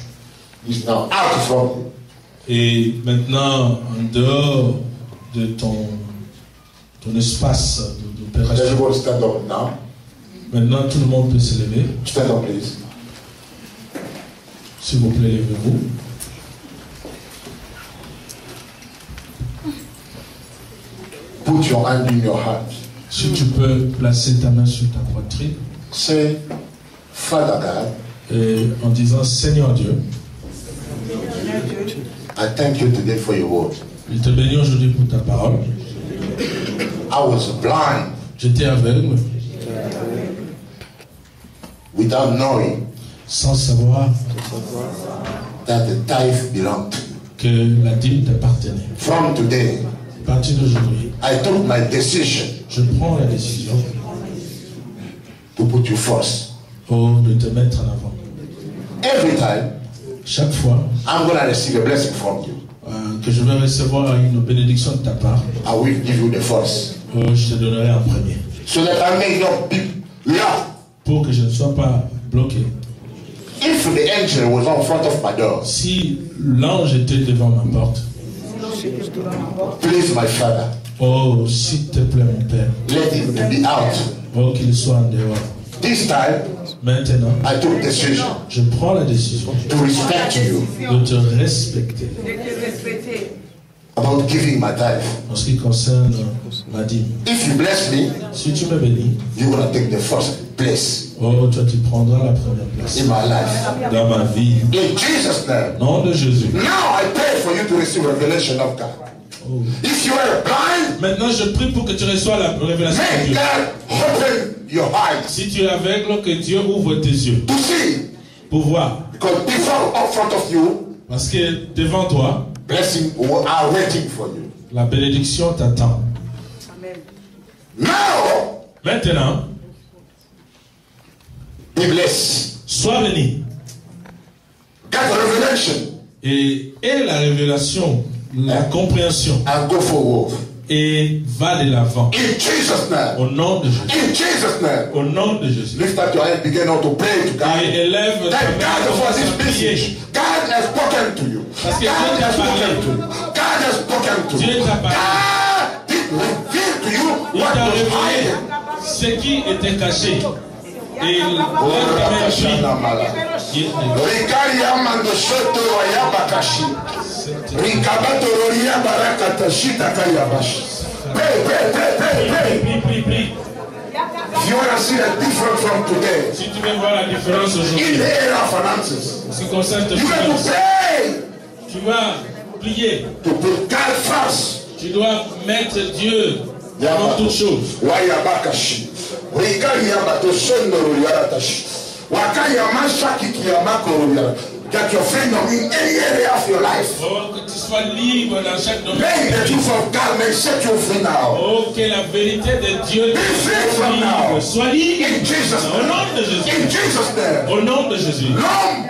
is now out from you. est maintenant en dehors de ton espace d'opération. Everyone stand up now. Maintenant, tout le monde peut se lever. Stand up, please. S'il vous plaît, levez-vous. Put your hand in your heart. Si tu peux placer ta main sur ta poitrine Say, Father God, et en disant Seigneur Dieu, I thank you today for your word. je te bénis aujourd'hui pour ta parole. I was blind J'étais aveugle without knowing sans savoir that the tithe belonged to you. que la dîme t'appartenait. From today, À partir d'aujourd'hui, I took my decision je prends la décision to put you first. de te mettre en avant. Every time, Chaque fois I'm going to receive a blessing from you. que je vais recevoir une bénédiction de ta part, I will give you the first. je te donnerai en premier. So that I may not be lost. Pour que je ne sois pas bloqué. If the angel was on front of my door, Si l'ange était devant ma porte, please, my Father, oh, s'il te plaît, mon Père, let it be out. oh, qu'il soit en dehors. This time, Maintenant, I took decision je prends la décision to respect you de te respecter about giving my tithe. en ce qui concerne ma dîme. If you bless me, Si tu me bénis, you're going to take the first place oh, toi tu prendras la première place in my life. dans ma vie. In Jesus' name. Nom de Jésus. Now I pray for you to receive revelation of God. Oh. If you are blind, Maintenant, je prie pour que tu reçois la révélation de may Dieu. God open your eyes Si tu es aveugle, que Dieu ouvre tes yeux to see. pour voir. Because before, up front of you, Parce que devant toi, blessing are waiting for you. la bénédiction t'attend. Now, Maintenant, be blessed. sois béni. Get revelation Et la révélation, la compréhension. and go forward. Et va de l'avant. In Jesus' name. Au nom de Jésus. In Jesus' name. Au nom de Jésus. Lift up your hand, begin now to pray to God. Et élève ta Thank God main for this à prier. message. God has spoken to you. Parce que God Dieu t'a has spoken parlé. to you. God has spoken to Dieu you. t'a parlé. God did reveal to you Il what t'a was révélé hidden. ce qui était caché. Et il Oh, l'a Rakashana Mala. Rikari Amando Shoto Wayabakashi. Rikabato Roria Barakatashi Takayabashi. Pray, pray, pray, pray, pray. Prie. If you want to see the difference from today Si tu veux voir la différence in aujourd'hui, the area of finances, en ce qui concerne tes you have to finances, pray tu vas prier. to put God first. Tu dois mettre Dieu avant toute chose. Wayabakashi. Rikari Yamato Shondo Roriaratashi. Wakaya Mashaki Kiyamako Roriara. That your friend in any area of your life. Oh, que tu sois libre dans chaque domaine. May the truth of God may set you free now. Oh, que la vérité de Dieu te soit libre. Sois libre. In Jesus' Au nom name. de Jésus. In Jesus' name. Au nom de Jésus. No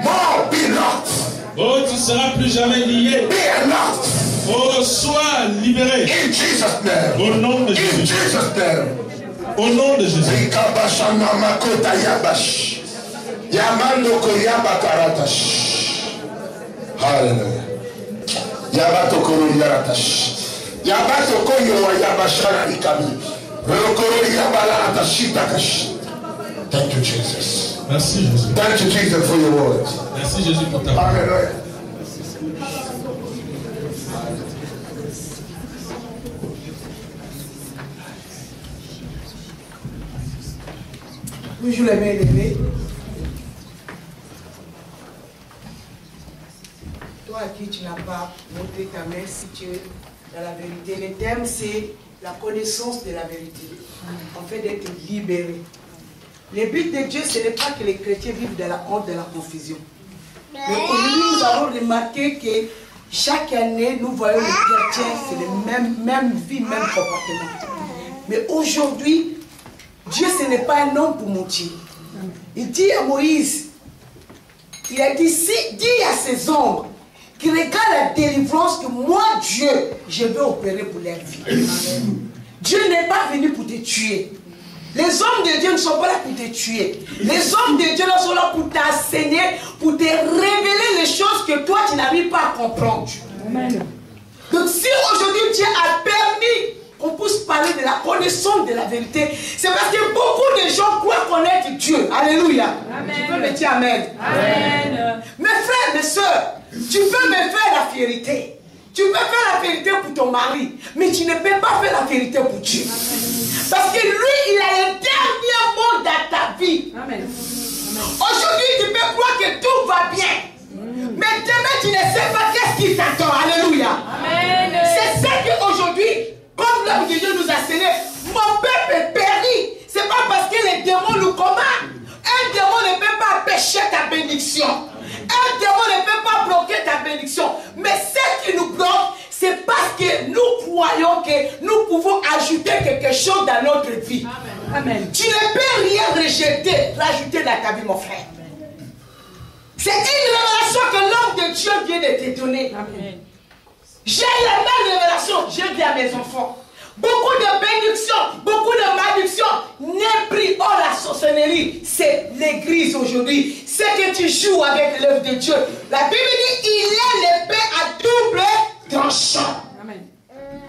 more be locked. Oh, tu ne seras plus jamais lié. Be unlocked. Oh, sois libéré. In Jesus' name. Au nom de In Jésus. Jesus' name. Au nom de Jésus. Rikabashana Makota Yabash. Yamando Koyaba Karatash. Hallelujah. Yabato Koro Yaratash. Yabato Koyo Yabashara Ikabi. Rokoro Yabalatashi Takash. Thank you, Jesus. Merci Jésus. Thank you, Jesus, for your word. Merci Jésus pour ta parole. Hallelujah. Toujours les mains levées. Toi à qui tu n'as pas montré ta main, si tu es dans la vérité. Le thème c'est la connaissance de la vérité. En fait d'être libéré. Le but de Dieu, ce n'est pas que les chrétiens vivent de la honte, de la confusion. Mais aujourd'hui, nous avons remarqué que chaque année, nous voyons les chrétiens, c'est la même vie, même comportement. Mais aujourd'hui, Dieu, ce n'est pas un homme pour mentir. Il dit à Moïse, il a dit, dis à ces hommes qui regardent la délivrance que moi, Dieu, je vais opérer pour leur vie. Dieu n'est pas venu pour te tuer. Les hommes de Dieu ne sont pas là pour te tuer. Les hommes de Dieu sont là pour t'enseigner, pour te révéler les choses que toi, tu n'arrives pas à comprendre. Amen. Donc si aujourd'hui Dieu a permis qu'on puisse parler de la connaissance de la vérité, c'est parce que beaucoup de gens croient connaître Dieu. Alléluia. Amen. Tu peux me dire Amen. Amen. Mes frères, mes soeurs, tu peux me faire la vérité. Tu peux faire la vérité pour ton mari, mais tu ne peux pas faire la vérité pour Dieu. Amen. Parce que lui, il a le dernier mot dans ta vie. Amen. Aujourd'hui, tu peux croire que tout va bien. Mais demain, tu ne sais pas qu'est-ce qui t'attend. Alléluia. Amen. C'est ça qu'aujourd'hui, comme l'homme de Dieu nous a enseigné, mon peuple périt. Ce n'est pas parce que les démons nous commandent. Un démon ne peut pas empêcher ta bénédiction. Un démon ne peut pas bloquer ta bénédiction. Mais ce qui nous bloque, c'est parce que nous croyons que nous pouvons ajouter quelque chose dans notre vie. Amen. Amen. Tu ne peux rien rajouter dans ta vie, mon frère. C'est une révélation que l'homme de Dieu vient de te donner. Amen. J'ai la même révélation, je dis à mes enfants. Beaucoup de bénédictions, beaucoup de malédictions n'est pris hors la sorcellerie. C'est l'église aujourd'hui. C'est que tu joues avec l'œuvre de Dieu. La Bible dit il est l'épée à double tranchant. Amen.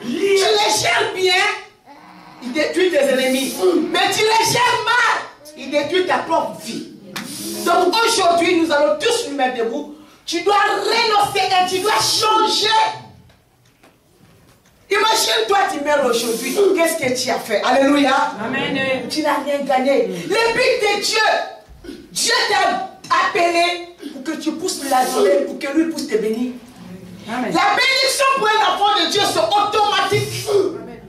Tu les gères bien, il détruit tes ennemis. Mais tu les gères mal, il détruit ta propre vie. Donc aujourd'hui, nous allons tous nous mettre debout. Tu dois renoncer et tu dois changer. Imagine-toi, tu meurs aujourd'hui. Qu'est-ce que tu as fait? Alléluia. Amen. Tu n'as rien gagné. Le but de Dieu, Dieu t'a appelé pour que tu pousses l'adorer, pour que lui puisse te bénir. Amen. La bénédiction pour un enfant de Dieu, c'est automatique. Amen.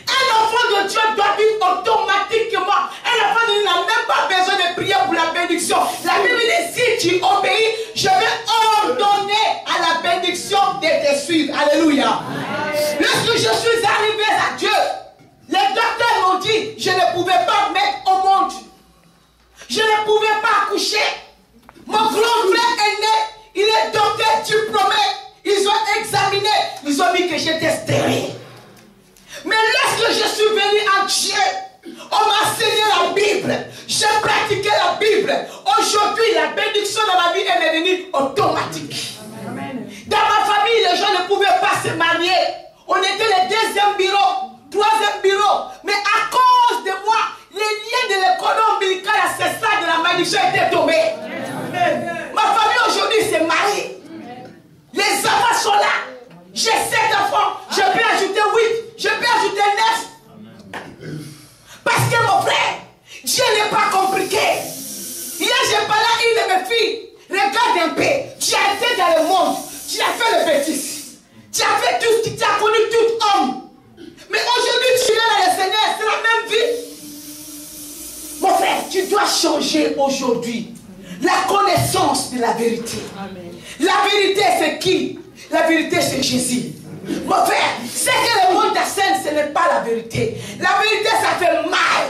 Un enfant de Dieu doit vivre automatiquement. Un enfant de Dieu n'a même pas besoin de prier pour la bénédiction. La Bible dit, si tu obéis, je vais ordonner à la bénédiction de te suivre. Alléluia. Amen. Lorsque je suis arrivé à Dieu, les docteurs m'ont dit, je ne pouvais pas mettre au monde. Je ne pouvais pas accoucher. Mon grand frère est né, il est docteur diplômé. Ils ont examiné, ils ont dit que j'étais stérile. Mais lorsque je suis venu en Dieu, on m'a enseigné la Bible. J'ai pratiqué la Bible. Aujourd'hui, la bénédiction dans ma vie est devenue automatique. Amen. Dans ma famille, les gens ne pouvaient pas se marier. On était le deuxième bureau, troisième bureau. Mais à cause de moi, les liens de l'école ombilicale à ce stade de la malédiction étaient tombés. Amen. Ma famille aujourd'hui s'est mariée. Les enfants sont là. J'ai 7 enfants. Je peux ajouter 8. Je peux ajouter 9. Parce que mon frère, Dieu n'est pas compliqué. Hier, j'ai parlé à une de mes filles. Regarde un peu. Tu as été dans le monde. Tu as fait le bêtise. Tu as fait tout ce qui t'a connu, tout homme. Mais aujourd'hui, tu es dans le Seigneur. C'est la même vie. Mon frère, tu dois changer aujourd'hui. La connaissance de la vérité. Amen. La vérité, c'est qui? La vérité, c'est Jésus. Mon frère, c'est que le monde t'enseigne, ce n'est pas la vérité. La vérité, ça fait mal.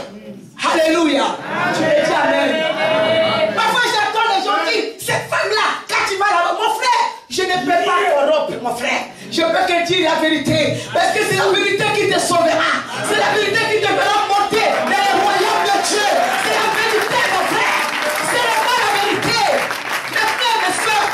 Alléluia. Tu me dis Amen. Parfois, j'entends les gens dire, cette femme-là, quand tu vas là-bas, mon frère, je ne peux pas corrompre, mon frère. Je peux que dire la vérité. Parce que c'est la vérité qui te sauvera. C'est la vérité qui te fera monter dans le royaume de Dieu. C'est la vérité, mon frère. Ce n'est pas la vérité. Mes frères, mes soeurs,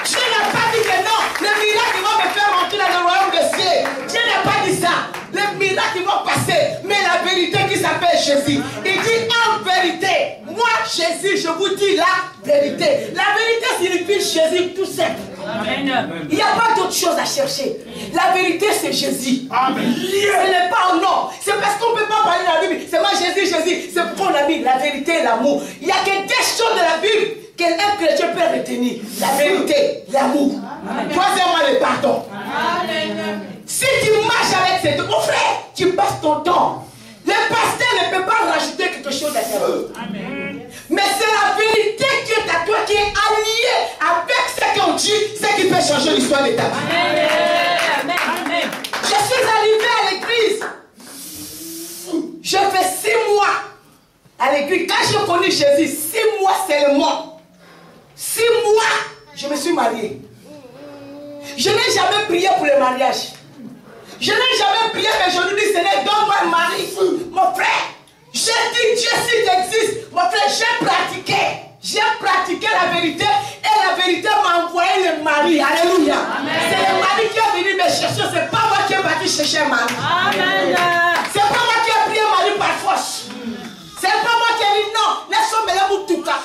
Dieu n'a pas dit que non. Les miracles vont me faire rentrer dans le royaume de Dieu. Dieu n'a pas dit ça. Les miracles vont passer. Mais la vérité qui s'appelle Jésus. Il dit en vérité, moi Jésus, je vous dis la vérité. La vérité signifie Jésus tout simple. Amen. Il n'y a pas d'autre chose à chercher. La vérité, c'est Jésus. Amen. Ce n'est pas un nom. C'est parce qu'on ne peut pas parler de la Bible. C'est moi Jésus, Jésus. C'est pourquoi on a mis la vérité et l'amour. Il n'y a que des choses de la Bible qu'un chrétien peut retenir. La vérité, l'amour. Troisièmement, le pardon. Amen. Si tu marches avec ces deux, mon frère, tu passes ton temps. Le pasteur ne peut pas rajouter quelque chose à ta Amen. Mais c'est la vérité qui est à toi, qui est alliée avec ce qu'on dit, ce qui peut changer l'histoire de ta vie. Amen. Je suis arrivé à l'église. Je fais 6 mois à l'église. Quand je connais Jésus, 6 mois seulement. 6 mois, je me suis marié. Je n'ai jamais prié pour le mariage. Je n'ai jamais prié, mais je lui dis, Seigneur, donne-moi un mari. Mon frère, j'ai dit, Dieu, si tu existes, mon frère, j'ai pratiqué. J'ai pratiqué la vérité et la vérité m'a envoyé le mari. Alléluia. C'est le mari qui est venu me chercher. C'est pas moi qui ai parti chercher un mari. Amen. C'est pas moi qui ai pris un mari par force. C'est pas moi qui ai dit non. Laisse-moi me tout cas.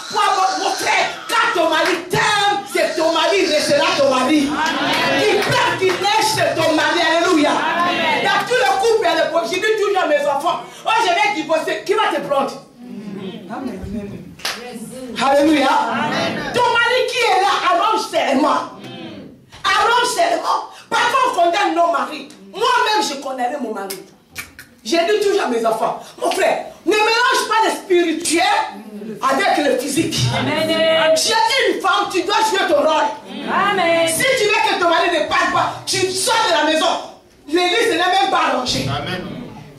Mon frère, quand ton mari t'aime, c'est ton mari, restera ton mari. Qui pleure, qui neige, c'est ton mari. Alléluia. Dans tout le couple, j'ai dit toujours à mes enfants, oh, je vais divorcer. Qui va te prendre? Amen. Alléluia. Ton mari qui est là, arrange seulement. Arrange seulement. Parfois on condamne nos maris. Moi-même je condamnais mon mari. J'ai dit toujours à mes enfants, mon frère, ne mélange pas le spirituel avec le physique. Tu es une femme, tu dois jouer ton rôle. Amen. Si tu veux que ton mari ne parle pas, tu sors de la maison. L'église n'est même pas arrangée.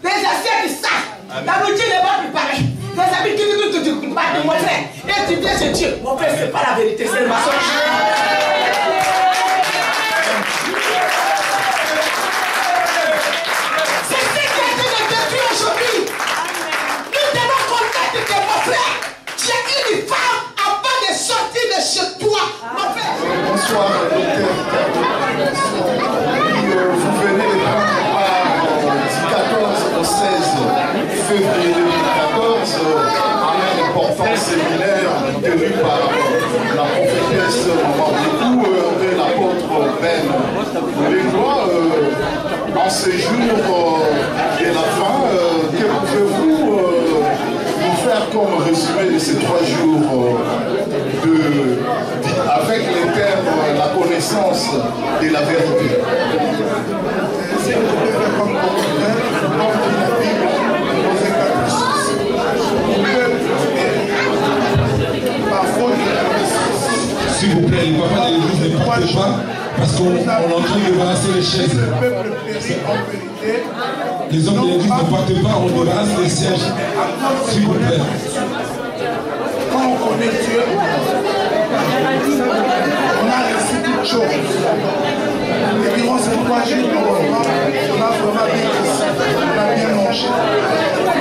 Les assiettes ils savent. La nourriture n'est pas préparée. Les habits qui mon frère. Et tu viens chez Dieu. Mon frère, c'est pas la vérité, c'est le mensonge. C'est ce qui a été détruit aujourd'hui. Nous devons connaître que mon frère, tu es une femme avant de sortir de chez toi. Mon frère. Bonsoir, docteur. Vous venez de prendre part du 14 au 16 février 2014 à un important séminaire tenu par la prophétesse Maman et l'apôtre Ben Légois. En ce jour de la fin, que pouvez-vous nous faire comme résumé de ces 3 jours avec les termes la connaissance de la vérité? S'il vous plaît, les papas de l'église ne partez pas parce qu'on est en train de débarrasser les chaises. Les hommes de l'église ne partent pas, on débarrasse les sièges. S'il vous plaît. Quand on connaît Dieu, on a reçu toutes choses. Et durant ces 3 jours, normalement, on a vraiment bien reçu, on a bien mangé.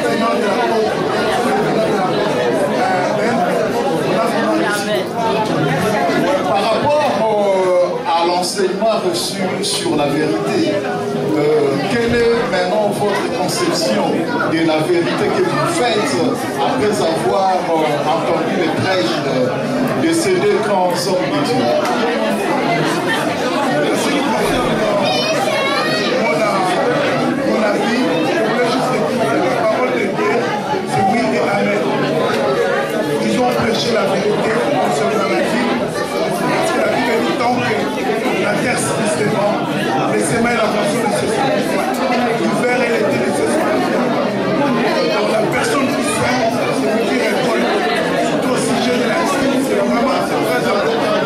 Seigneur de la côte, on a vraiment reçu. Par rapport à l'enseignement reçu sur la vérité, quelle est maintenant votre conception de la vérité que vous faites après avoir entendu les prêches de ces 2 grands hommes de Dieu? Mon avis, je voulais juste dire que la parole de Dieu, c'est oui et amen. Ils ont prêché la vérité concernant la vie. Parce que la Bible dit tant que la terre se vend, les semailles et la moisson ne se sont pas. L'hiver et l'été ne se sont pas. Donc la personne qui sème, c'est lui qui récolte. Surtout au sujet de la vie, c'est vraiment très important.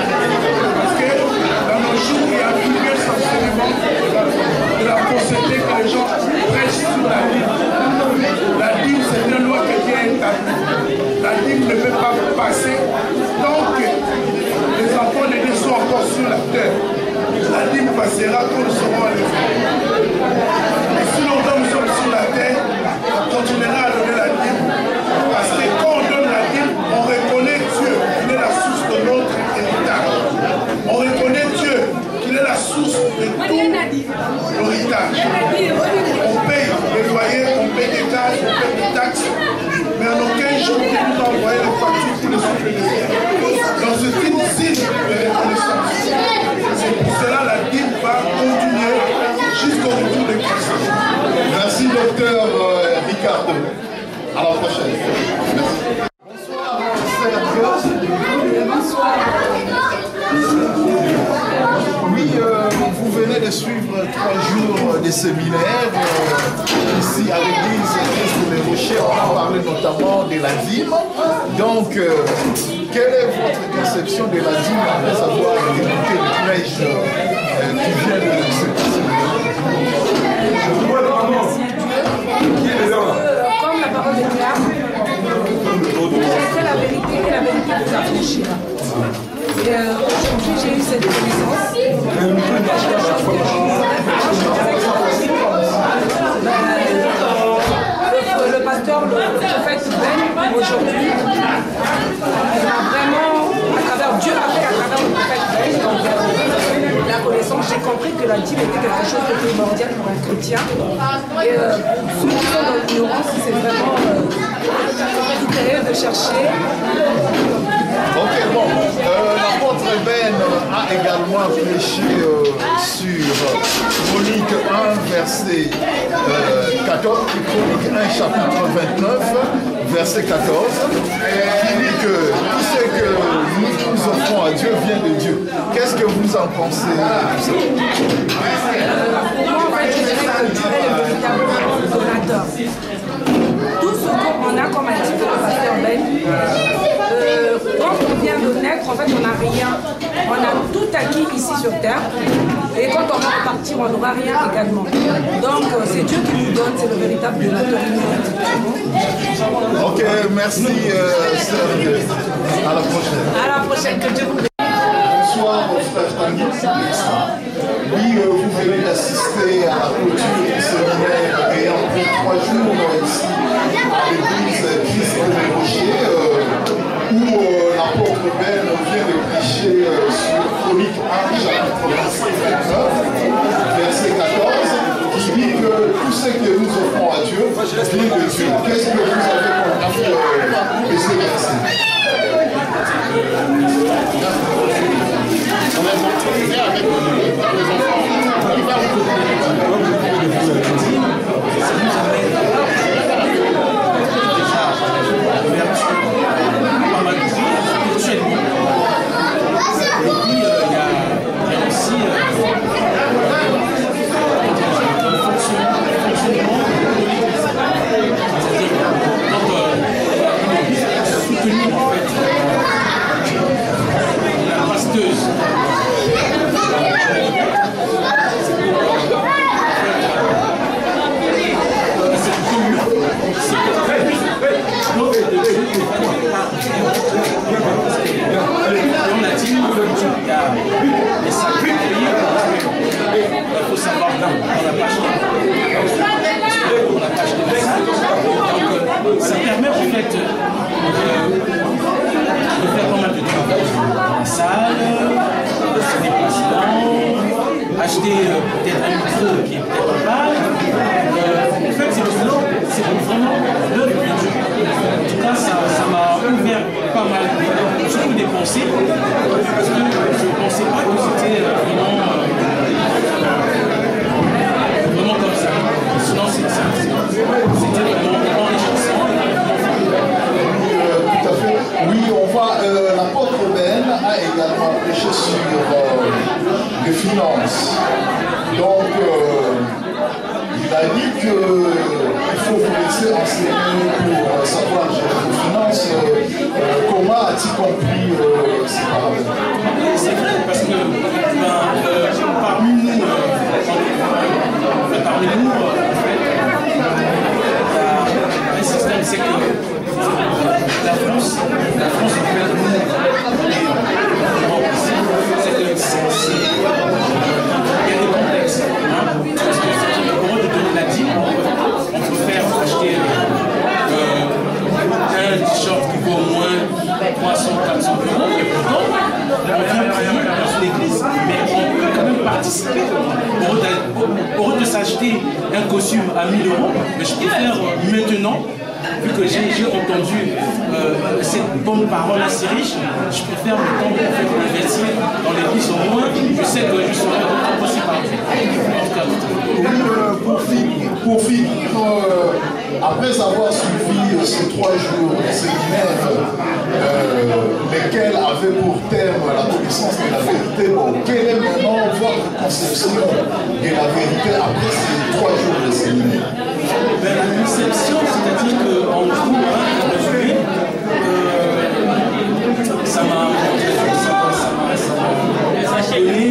taxes, mais en aucun jour il nous a envoyé les factures pour les supplémentaires. Donc c'est une signe de reconnaissance. C'est pour cela la dîme va continuer jusqu'au retour des Christ. Merci docteur Ricardo. À la prochaine. Merci. Bonsoir Sergio. Bonsoir. Oui, vous venez de suivre 3 jours de séminaire ici à l'église Christ des Rochers. On a parlé notamment de la dîme. Donc, quelle est votre conception de la dîme après avoir écouté le prêche qui vient de se passer? Comme la parole est claire, c'est la vérité et la vérité vous affranchira. Et aujourd'hui, j'ai eu cette connaissance. Le pasteur, le prophète Ben, aujourd'hui, vraiment, à travers Dieu a fait à travers le prophète Ben, la connaissance, j'ai compris que la dîme était quelque chose de primordial pour un chrétien. Et ceux qui sont dans l'ignorance, c'est vraiment intéressant de chercher. Ok, bon, l'apôtre Ben a également prêché sur Chronique 1, verset 14, Chronique 1, chapitre 29, verset 14, qui dit que tout ce que nous offrons à Dieu vient de Dieu. Qu'est-ce que vous en pensez de ça? Pour moi, en fait, je dirais que Dieu est le véritable donateur. Tout ce qu'on a, comme a dit le pasteur Ben, quand on vient de naître, en fait, on n'a rien. On a tout acquis ici sur terre. Et quand on va repartir, on n'aura rien également. Donc, c'est Dieu qui nous donne, c'est le véritable donateur. Ok, merci Serge. À la prochaine. À la prochaine, que Dieu vous bénisse. Bonsoir, frère Tanguy. Oui, vous venez d'assister à la clôture du séminaire ayant pris 3 jours ici à l'église Christ des Rochers, où l'apôtre Ben vient de prêcher sur Chronique 1, chapitre 29, verset 14, qui dit que tout ce que nous offrons à Dieu vient de Dieu. Qu'est-ce que vous avez compris de ces versets? On a montré avec les enfants, il va ça permet en fait de faire pas mal de travail dans la salle, se déplacement, acheter peut-être un micro qui est peut-être pas mal. En fait, c'est vraiment l'œuvre de Dieu. En tout cas, ça m'a ouvert pas mal, surtout des pensées, parce que je ne pensais pas que c'était vraiment comme ça. Sinon, c'était vraiment enrichissant. Tout à fait. Oui, on va. L'apôtre Ben a également prêché sur les finances. Donc, il a dit qu'il faut vous laisser enseigner pour savoir gérer vos finances. Comment as-tu compris ces paroles? C'est vrai, parce que parmi nous, il y a un système, c'est que la France en fait, il y a des complexes. Parce que pour eux de donner la dîme, on peut faire acheter un t-shirt qui vaut au moins 300, 400 €. Et pourtant, on vient prier dans l'église, mais on peut quand même participer. Pour eux de s'acheter un costume à 1 000 €, mais je préfère maintenant vu que j'ai entendu cette bonne parole assez riche, je préfère le temps de m'investir dans l'église au moins. Je sais que je serai aussi par pour finir, après avoir suivi ces 3 jours de séminaire, lesquels avaient pour thème la connaissance de la vérité, bon, quelle est maintenant votre conception de la vérité après ces 3 jours de séminaire? La conception, c'est-à-dire qu'en gros, ça m'a donné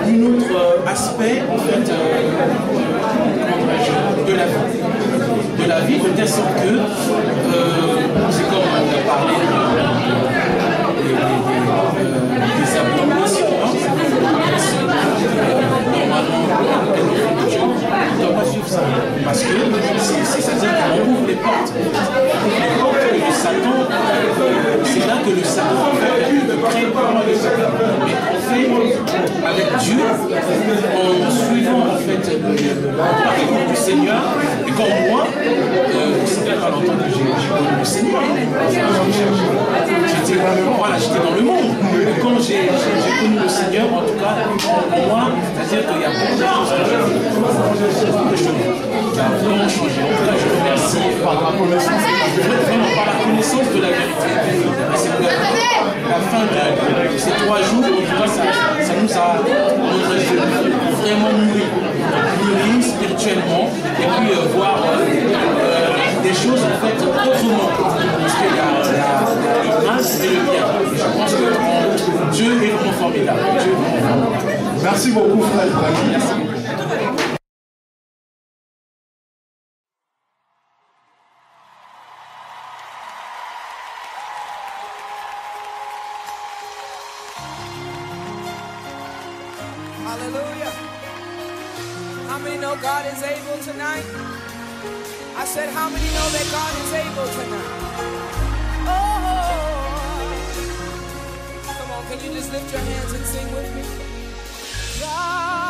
un autre aspect en fait, de la vie, de telle sorte que c'est comme on a parlé des abominations, normalement on ne doit pas suivre ça, parce que c'est-à-dire qu'on ouvre les portes de Satan. C'est là que le Satan crée mais on fait avec Dieu en suivant en fait le parcours du Seigneur. Et comme moi, ça fait pas longtemps que j'ai connu le Seigneur. J'étais dans le monde. Et quand j'ai connu le Seigneur, en tout cas pour moi, c'est-à-dire qu'il y a beaucoup de choses qui a vraiment changé. En tout cas, je remercie par la connaissance de la vérité. C'est la fin de ces 3 jours, en tout cas, ça nous a vraiment mûri spirituellement, et puis voir des choses en fait autrement. Parce qu'il y a le mal et le bien. Et je pense que Dieu est vraiment formidable. Merci beaucoup, frère Ibrahim. Merci beaucoup. Hallelujah. How many know God is able tonight? I said, how many know that God is able tonight? Oh, come on, can you just lift your hands and sing with me? God